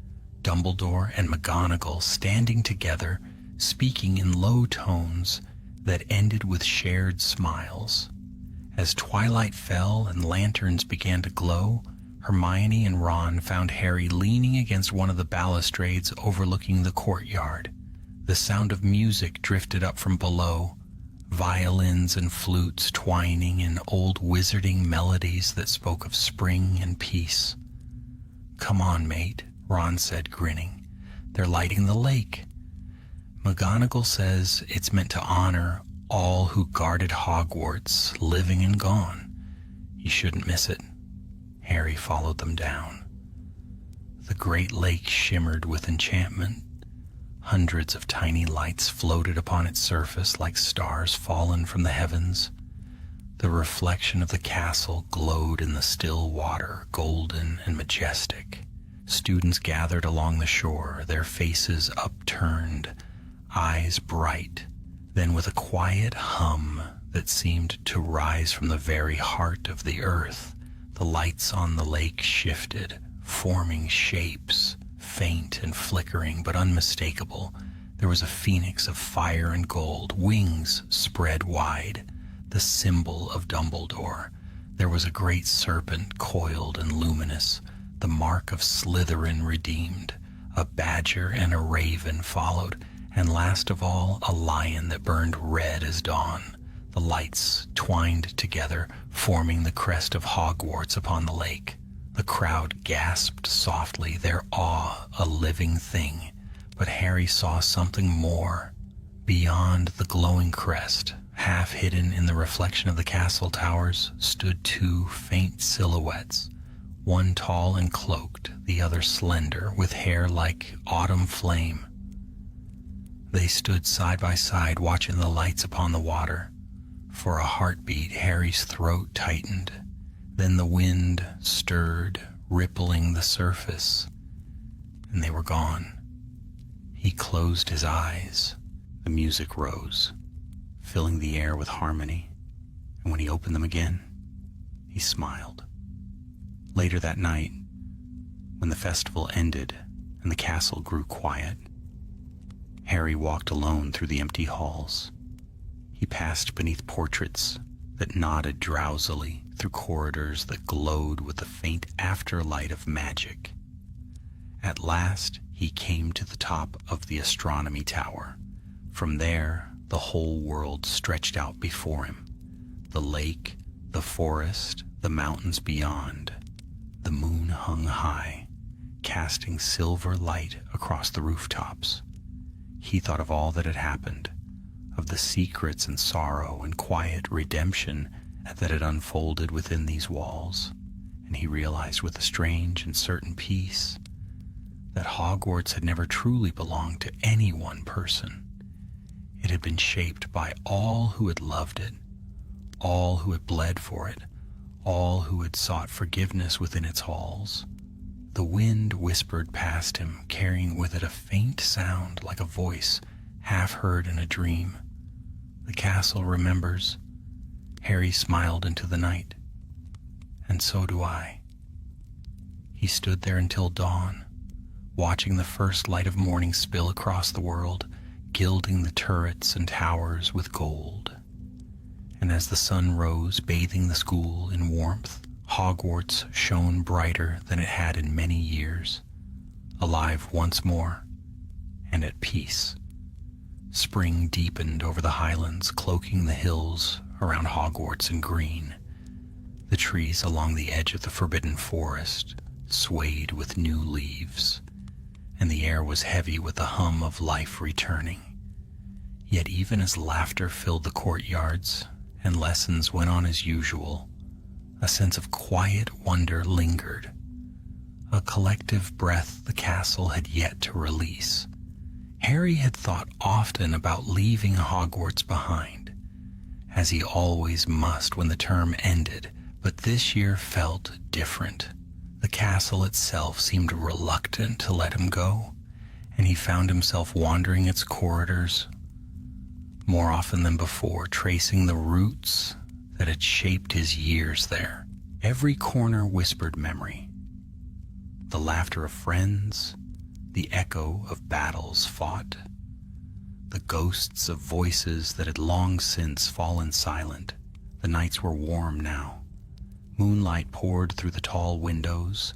Dumbledore and McGonagall standing together, speaking in low tones that ended with shared smiles. As twilight fell and lanterns began to glow, Hermione and Ron found Harry leaning against one of the balustrades overlooking the courtyard. The sound of music drifted up from below, violins and flutes twining in old wizarding melodies that spoke of spring and peace. "Come on, mate," Ron said, grinning. "They're lighting the lake. McGonagall says it's meant to honor all who guarded Hogwarts, living and gone. You shouldn't miss it." Harry followed them down. The great lake shimmered with enchantment. Hundreds of tiny lights floated upon its surface like stars fallen from the heavens. The reflection of the castle glowed in the still water, golden and majestic. Students gathered along the shore, their faces upturned, eyes bright. Then with a quiet hum that seemed to rise from the very heart of the earth, the lights on the lake shifted, forming shapes, faint and flickering but unmistakable. There was a phoenix of fire and gold, wings spread wide, the symbol of Dumbledore. There was a great serpent, coiled and luminous, the mark of Slytherin redeemed. A badger and a raven followed, and last of all, a lion that burned red as dawn. The lights twined together, forming the crest of Hogwarts upon the lake. The crowd gasped softly, their awe a living thing. But Harry saw something more. Beyond the glowing crest, half hidden in the reflection of the castle towers, stood two faint silhouettes, one tall and cloaked, the other slender, with hair like autumn flame. They stood side by side, watching the lights upon the water. For a heartbeat, Harry's throat tightened. Then the wind stirred, rippling the surface, and they were gone. He closed his eyes. The music rose, filling the air with harmony, and when he opened them again, he smiled. Later that night, when the festival ended and the castle grew quiet, Harry walked alone through the empty halls. He passed beneath portraits that nodded drowsily through corridors that glowed with the faint afterlight of magic. At last, he came to the top of the astronomy tower. From there, the whole world stretched out before him. The lake, the forest, the mountains beyond. The moon hung high, casting silver light across the rooftops. He thought of all that had happened, of the secrets and sorrow and quiet redemption that had unfolded within these walls, and he realized with a strange and certain peace that Hogwarts had never truly belonged to any one person. It had been shaped by all who had loved it, all who had bled for it, all who had sought forgiveness within its halls. The wind whispered past him, carrying with it a faint sound like a voice half heard in a dream. The castle remembers. Harry smiled into the night. And so do I. He stood there until dawn, watching the first light of morning spill across the world, gilding the turrets and towers with gold. And as the sun rose, bathing the school in warmth, Hogwarts shone brighter than it had in many years, alive once more, and at peace. Spring deepened over the highlands, cloaking the hills around Hogwarts in green. The trees along the edge of the forbidden forest swayed with new leaves, and the air was heavy with the hum of life returning. Yet even as laughter filled the courtyards and lessons went on as usual, a sense of quiet wonder lingered, a collective breath the castle had yet to release. Harry had thought often about leaving Hogwarts behind, as he always must when the term ended, but this year felt different. The castle itself seemed reluctant to let him go, and he found himself wandering its corridors more often than before, tracing the roots that had shaped his years there. Every corner whispered memory, the laughter of friends, the echo of battles fought, the ghosts of voices that had long since fallen silent. The nights were warm now. Moonlight poured through the tall windows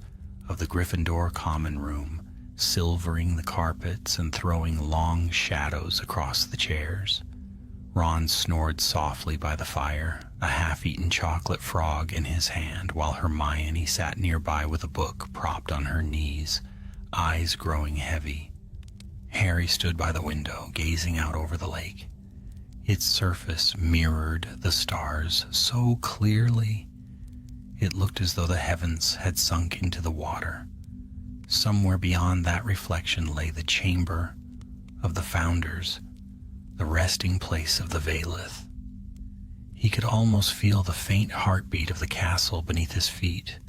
of the Gryffindor common room, silvering the carpets and throwing long shadows across the chairs. Ron snored softly by the fire, a half-eaten chocolate frog in his hand, while Hermione sat nearby with a book propped on her knees, eyes growing heavy. Harry stood by the window, gazing out over the lake. Its surface mirrored the stars so clearly, it looked as though the heavens had sunk into the water. Somewhere beyond that reflection lay the chamber of the Founders, the resting place of the Vailith. He could almost feel the faint heartbeat of the castle beneath his feet.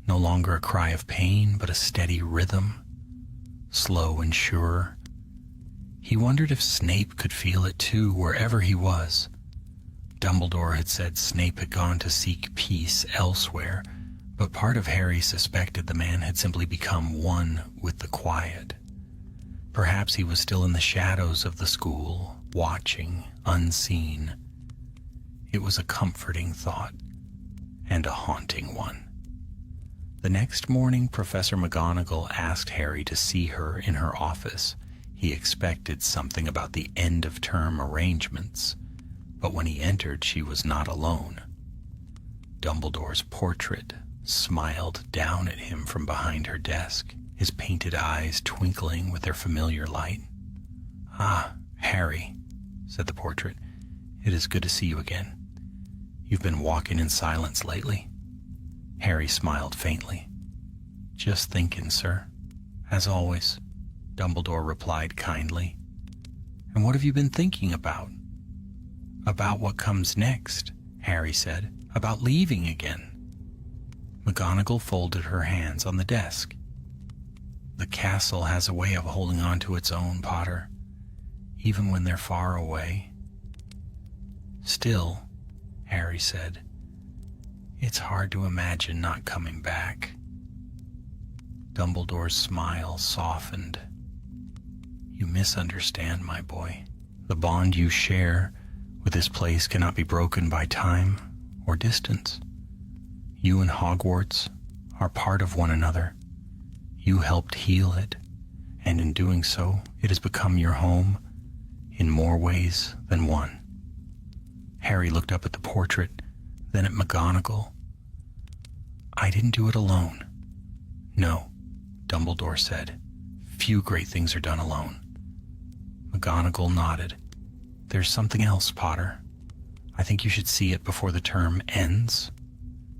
No longer a cry of pain, but a steady rhythm, slow and sure. He wondered if Snape could feel it too, wherever he was. Dumbledore had said Snape had gone to seek peace elsewhere, but part of Harry suspected the man had simply become one with the quiet. Perhaps he was still in the shadows of the school, watching, unseen. It was a comforting thought, and a haunting one. The next morning, Professor McGonagall asked Harry to see her in her office. He expected something about the end-of-term arrangements, but when he entered, she was not alone. Dumbledore's portrait smiled down at him from behind her desk, his painted eyes twinkling with their familiar light. "Ah, Harry," said the portrait, "it is good to see you again. You've been walking in silence lately." Harry smiled faintly. "Just thinking, sir. As always," Dumbledore replied kindly. "And what have you been thinking about?" "About what comes next," Harry said. "About leaving again." McGonagall folded her hands on the desk. The castle has a way of holding on to its own, Potter, even when they're far away. Still, Harry said, it's hard to imagine not coming back. Dumbledore's smile softened. You misunderstand, my boy. The bond you share with this place cannot be broken by time or distance. You and Hogwarts are part of one another. You helped heal it, and in doing so, it has become your home in more ways than one. Harry looked up at the portrait, then at McGonagall. I didn't do it alone. No, Dumbledore said. Few great things are done alone. McGonagall nodded. There's something else, Potter. I think you should see it before the term ends.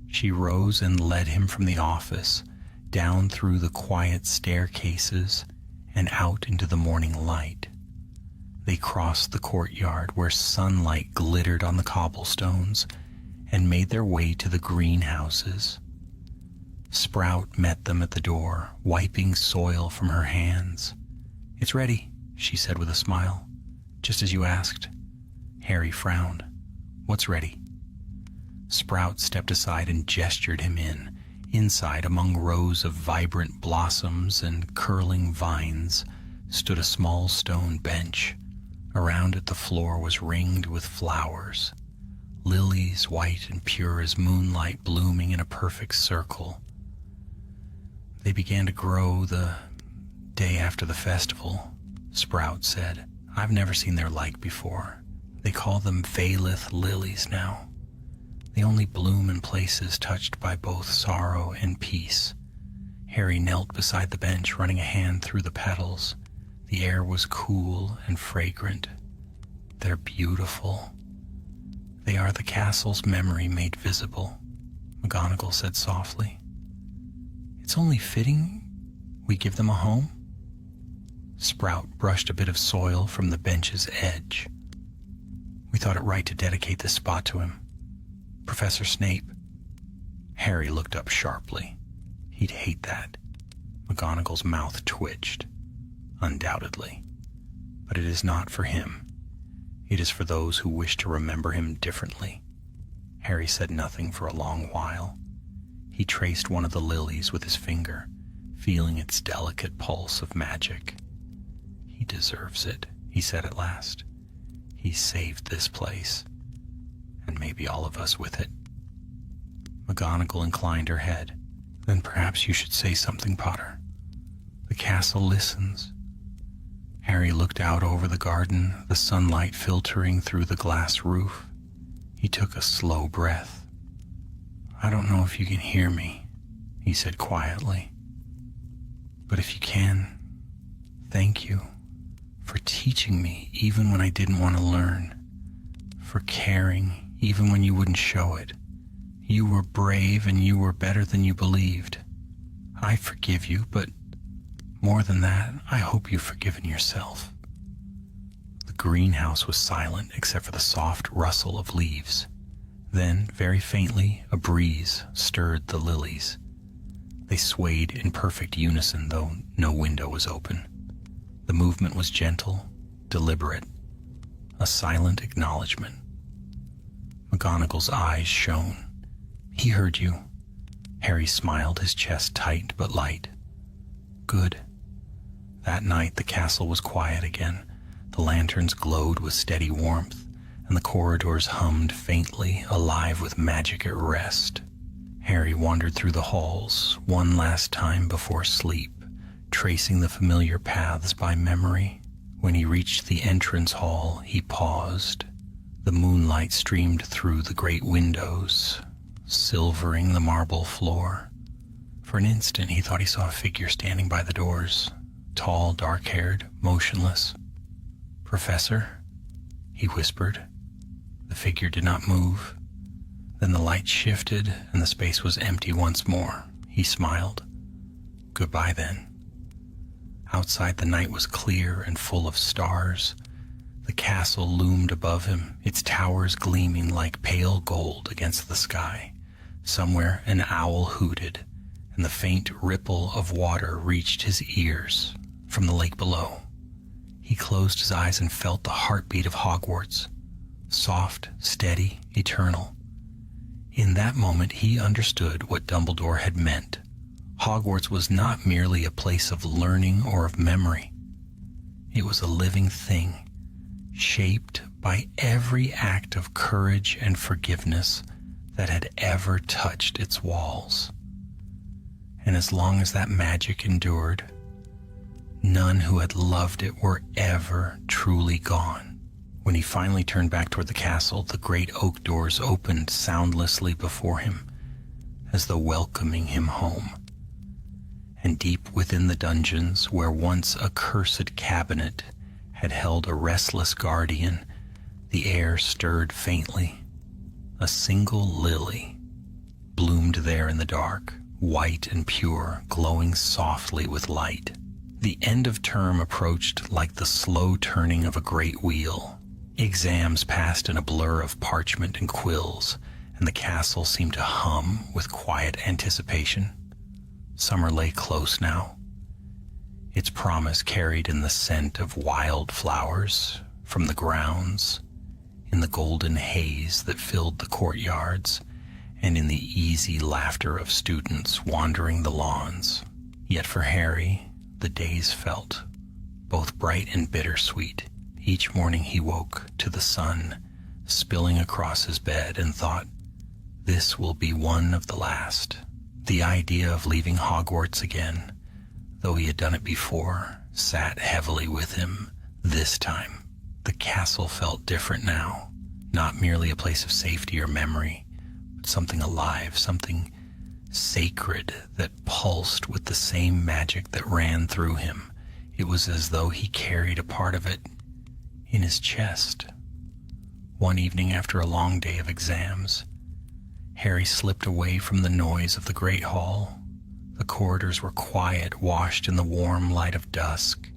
She rose and led him from the office, down through the quiet staircases and out into the morning light. They crossed the courtyard where sunlight glittered on the cobblestones and made their way to the greenhouses. Sprout met them at the door, wiping soil from her hands. It's ready, she said with a smile. Just as you asked. Harry frowned. What's ready? Sprout stepped aside and gestured him in. Inside, among rows of vibrant blossoms and curling vines, stood a small stone bench. Around it the floor was ringed with flowers. Lilies, white and pure as moonlight, blooming in a perfect circle. They began to grow the day after the festival, Sprout said. I've never seen their like before. They call them Valith lilies now. They only bloom in places touched by both sorrow and peace. Harry knelt beside the bench, running a hand through the petals. The air was cool and fragrant. They're beautiful. They are the castle's memory made visible, McGonagall said softly. It's only fitting we give them a home. Sprout brushed a bit of soil from the bench's edge. We thought it right to dedicate this spot to him. Professor Snape. Harry looked up sharply. He'd hate that. McGonagall's mouth twitched. Undoubtedly. But it is not for him. It is for those who wish to remember him differently. Harry said nothing for a long while. He traced one of the lilies with his finger, feeling its delicate pulse of magic. He deserves it, he said at last. He saved this place, and maybe all of us with it. McGonagall inclined her head. Then perhaps you should say something, Potter. The castle listens. Harry looked out over the garden, the sunlight filtering through the glass roof. He took a slow breath. I don't know if you can hear me, he said quietly. But if you can, thank you for teaching me even when I didn't want to learn, for caring even when you wouldn't show it. You were brave and you were better than you believed. I forgive you, but more than that, I hope you've forgiven yourself. The greenhouse was silent except for the soft rustle of leaves. Then, very faintly, a breeze stirred the lilies. They swayed in perfect unison, though no window was open. The movement was gentle, deliberate, a silent acknowledgement. McGonagall's eyes shone. He heard you. Harry smiled, his chest tight but light. Good. That night the castle was quiet again. The lanterns glowed with steady warmth, and the corridors hummed faintly, alive with magic at rest. Harry wandered through the halls one last time before sleep, tracing the familiar paths by memory. When he reached the entrance hall, he paused. The moonlight streamed through the great windows, silvering the marble floor. For an instant he thought he saw a figure standing by the doors, tall, dark-haired, motionless. "Professor?" he whispered. The figure did not move. Then the light shifted and the space was empty once more. He smiled. Goodbye then. Outside the night was clear and full of stars. The castle loomed above him, its towers gleaming like pale gold against the sky. Somewhere an owl hooted, and the faint ripple of water reached his ears from the lake below. He closed his eyes and felt the heartbeat of Hogwarts, soft, steady, eternal. In that moment, he understood what Dumbledore had meant. Hogwarts was not merely a place of learning or of memory. It was a living thing, shaped by every act of courage and forgiveness that had ever touched its walls. And as long as that magic endured, none who had loved it were ever truly gone. When he finally turned back toward the castle, the great oak doors opened soundlessly before him, as though welcoming him home. And deep within the dungeons, where once a cursed cabinet had held a restless guardian, the air stirred faintly. A single lily bloomed there in the dark, white and pure, glowing softly with light. The end of term approached like the slow turning of a great wheel. Exams passed in a blur of parchment and quills, and the castle seemed to hum with quiet anticipation. Summer lay close now, its promise carried in the scent of wild flowers from the grounds, in the golden haze that filled the courtyards, and in the easy laughter of students wandering the lawns. Yet for Harry, the days felt both bright and bittersweet. Each morning he woke to the sun spilling across his bed and thought, "This will be one of the last." The idea of leaving Hogwarts again, though he had done it before, sat heavily with him this time. The castle felt different now, not merely a place of safety or memory, but something alive, something sacred that pulsed with the same magic that ran through him. It was as though he carried a part of it in his chest. One evening after a long day of exams, Harry slipped away from the noise of the great hall. The corridors were quiet, washed in the warm light of dusk.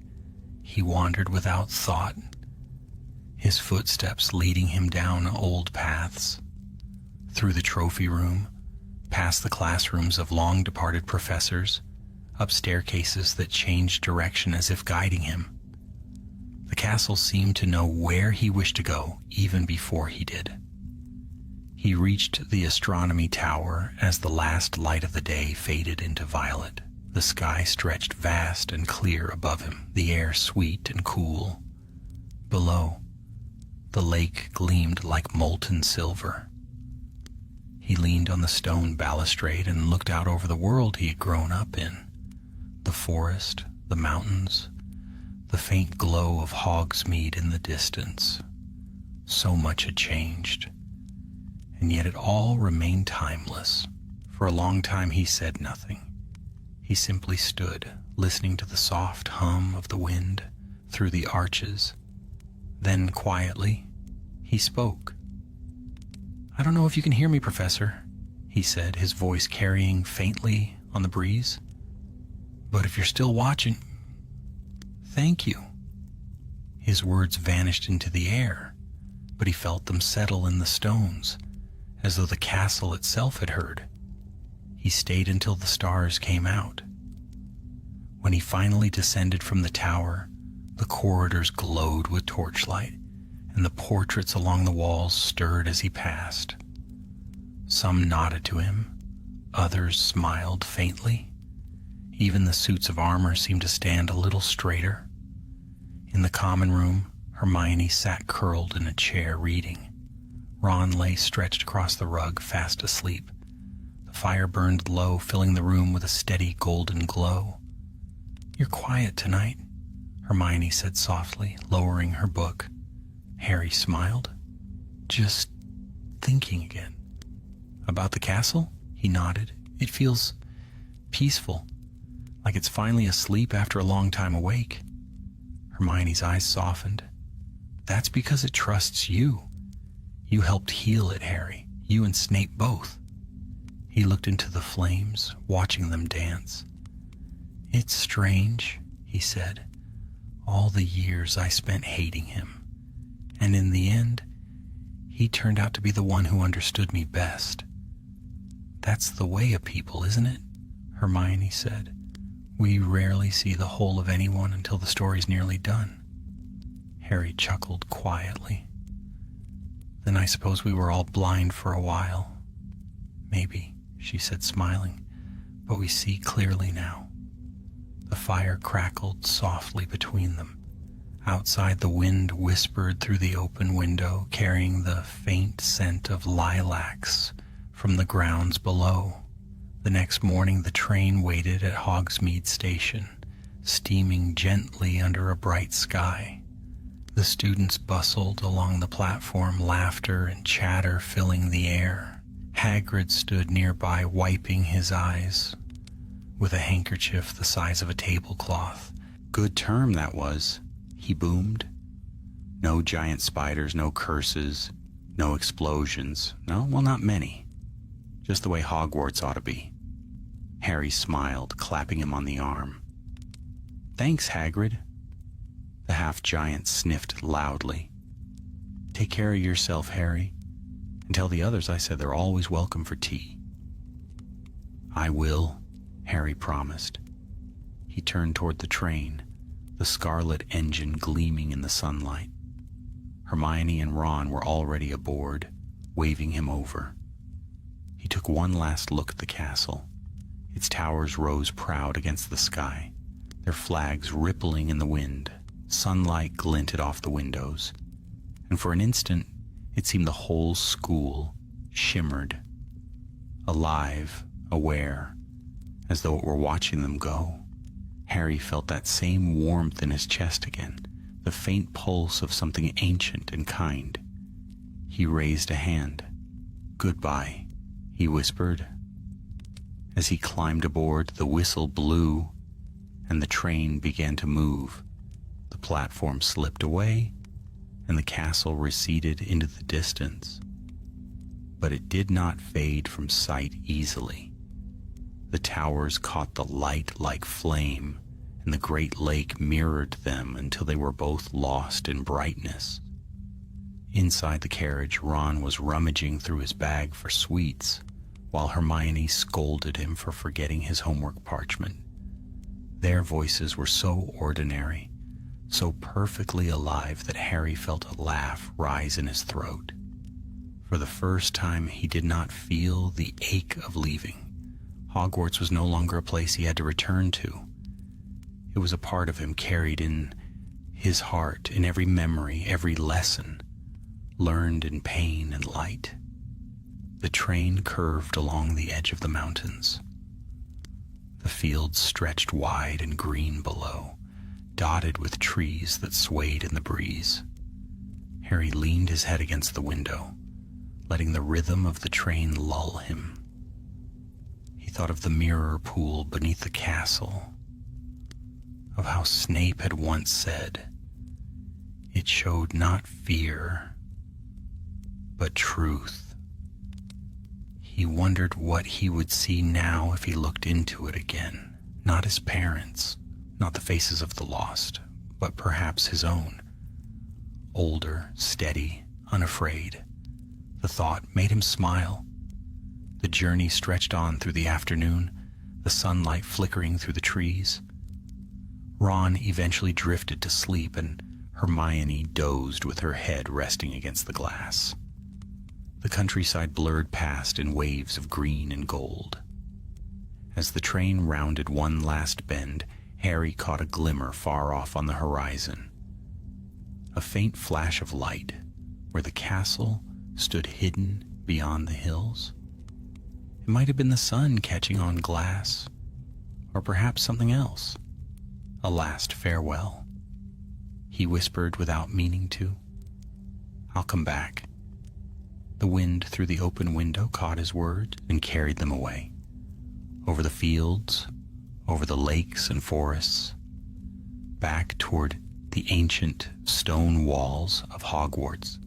He wandered without thought, his footsteps leading him down old paths, through the trophy room, past the classrooms of long-departed professors, up staircases that changed direction as if guiding him. The castle seemed to know where he wished to go even before he did. He reached the astronomy tower as the last light of the day faded into violet. The sky stretched vast and clear above him, the air sweet and cool. Below, the lake gleamed like molten silver. He leaned on the stone balustrade and looked out over the world he had grown up in. The forest, the mountains, the faint glow of Hogsmeade in the distance. So much had changed, and yet it all remained timeless. For a long time he said nothing. He simply stood, listening to the soft hum of the wind through the arches. Then quietly, he spoke. "I don't know if you can hear me, Professor," he said, his voice carrying faintly on the breeze. "But if you're still watching, thank you." His words vanished into the air, but he felt them settle in the stones, as though the castle itself had heard. He stayed until the stars came out. When he finally descended from the tower, the corridors glowed with torchlight, and the portraits along the walls stirred as he passed. Some nodded to him, others smiled faintly. Even the suits of armor seemed to stand a little straighter. In the common room, Hermione sat curled in a chair reading. Ron lay stretched across the rug, fast asleep. The fire burned low, filling the room with a steady golden glow. "You're quiet tonight," Hermione said softly, lowering her book. Harry smiled. "Just thinking again." "About the castle?" He nodded. "It feels peaceful, like it's finally asleep after a long time awake." Hermione's eyes softened. "That's because it trusts you. You helped heal it, Harry. You and Snape both." He looked into the flames, watching them dance. "It's strange," he said, "all the years I spent hating him. And in the end, he turned out to be the one who understood me best. That's the way of people, isn't it? Hermione said. We rarely see the whole of anyone until the story's nearly done. Harry chuckled quietly. Then I suppose we were all blind for a while. Maybe, she said, smiling, but we see clearly now. The fire crackled softly between them. Outside, the wind whispered through the open window, carrying the faint scent of lilacs from the grounds below. The next morning, the train waited at Hogsmeade Station, steaming gently under a bright sky. The students bustled along the platform, laughter and chatter filling the air. Hagrid stood nearby, wiping his eyes with a handkerchief the size of a tablecloth. Good term that was, he boomed. No giant spiders, no curses, no explosions. No, well, not many. Just the way Hogwarts ought to be. Harry smiled, clapping him on the arm. Thanks, Hagrid. The half-giant sniffed loudly. Take care of yourself, Harry, and tell the others I said they're always welcome for tea. I will, Harry promised. He turned toward the train, the scarlet engine gleaming in the sunlight. Hermione and Ron were already aboard, waving him over. He took one last look at the castle. Its towers rose proud against the sky, their flags rippling in the wind. Sunlight glinted off the windows, and for an instant it seemed the whole school shimmered, alive, aware, as though it were watching them go. Harry felt that same warmth in his chest again, the faint pulse of something ancient and kind. He raised a hand. Goodbye, he whispered. As he climbed aboard, the whistle blew, and the train began to move. The platform slipped away, and the castle receded into the distance. But it did not fade from sight easily. The towers caught the light like flame, and the great lake mirrored them until they were both lost in brightness. Inside the carriage, Ron was rummaging through his bag for sweets, while Hermione scolded him for forgetting his homework parchment. Their voices were so ordinary, so perfectly alive that Harry felt a laugh rise in his throat. For the first time, he did not feel the ache of leaving. Hogwarts was no longer a place he had to return to. It was a part of him carried in his heart, in every memory, every lesson, learned in pain and light. The train curved along the edge of the mountains. The fields stretched wide and green below, dotted with trees that swayed in the breeze. Harry leaned his head against the window, letting the rhythm of the train lull him. He thought of the mirror pool beneath the castle, of how Snape had once said, "It showed not fear, but truth." He wondered what he would see now if he looked into it again. Not his parents, not the faces of the lost, but perhaps his own. Older, steady, unafraid. The thought made him smile. The journey stretched on through the afternoon, the sunlight flickering through the trees. Ron eventually drifted to sleep, and Hermione dozed with her head resting against the glass. The countryside blurred past in waves of green and gold. As the train rounded one last bend, Harry caught a glimmer far off on the horizon. A faint flash of light, where the castle stood hidden beyond the hills. It might have been the sun catching on glass, or perhaps something else. A last farewell. He whispered without meaning to. "I'll come back." The wind through the open window caught his words and carried them away. Over the fields, over the lakes and forests, back toward the ancient stone walls of Hogwarts,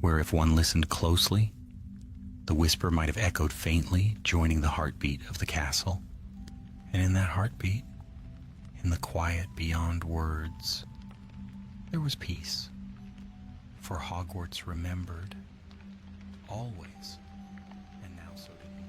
where if one listened closely, the whisper might have echoed faintly, joining the heartbeat of the castle. And in that heartbeat, in the quiet beyond words, there was peace. For Hogwarts remembered always, and now so did he.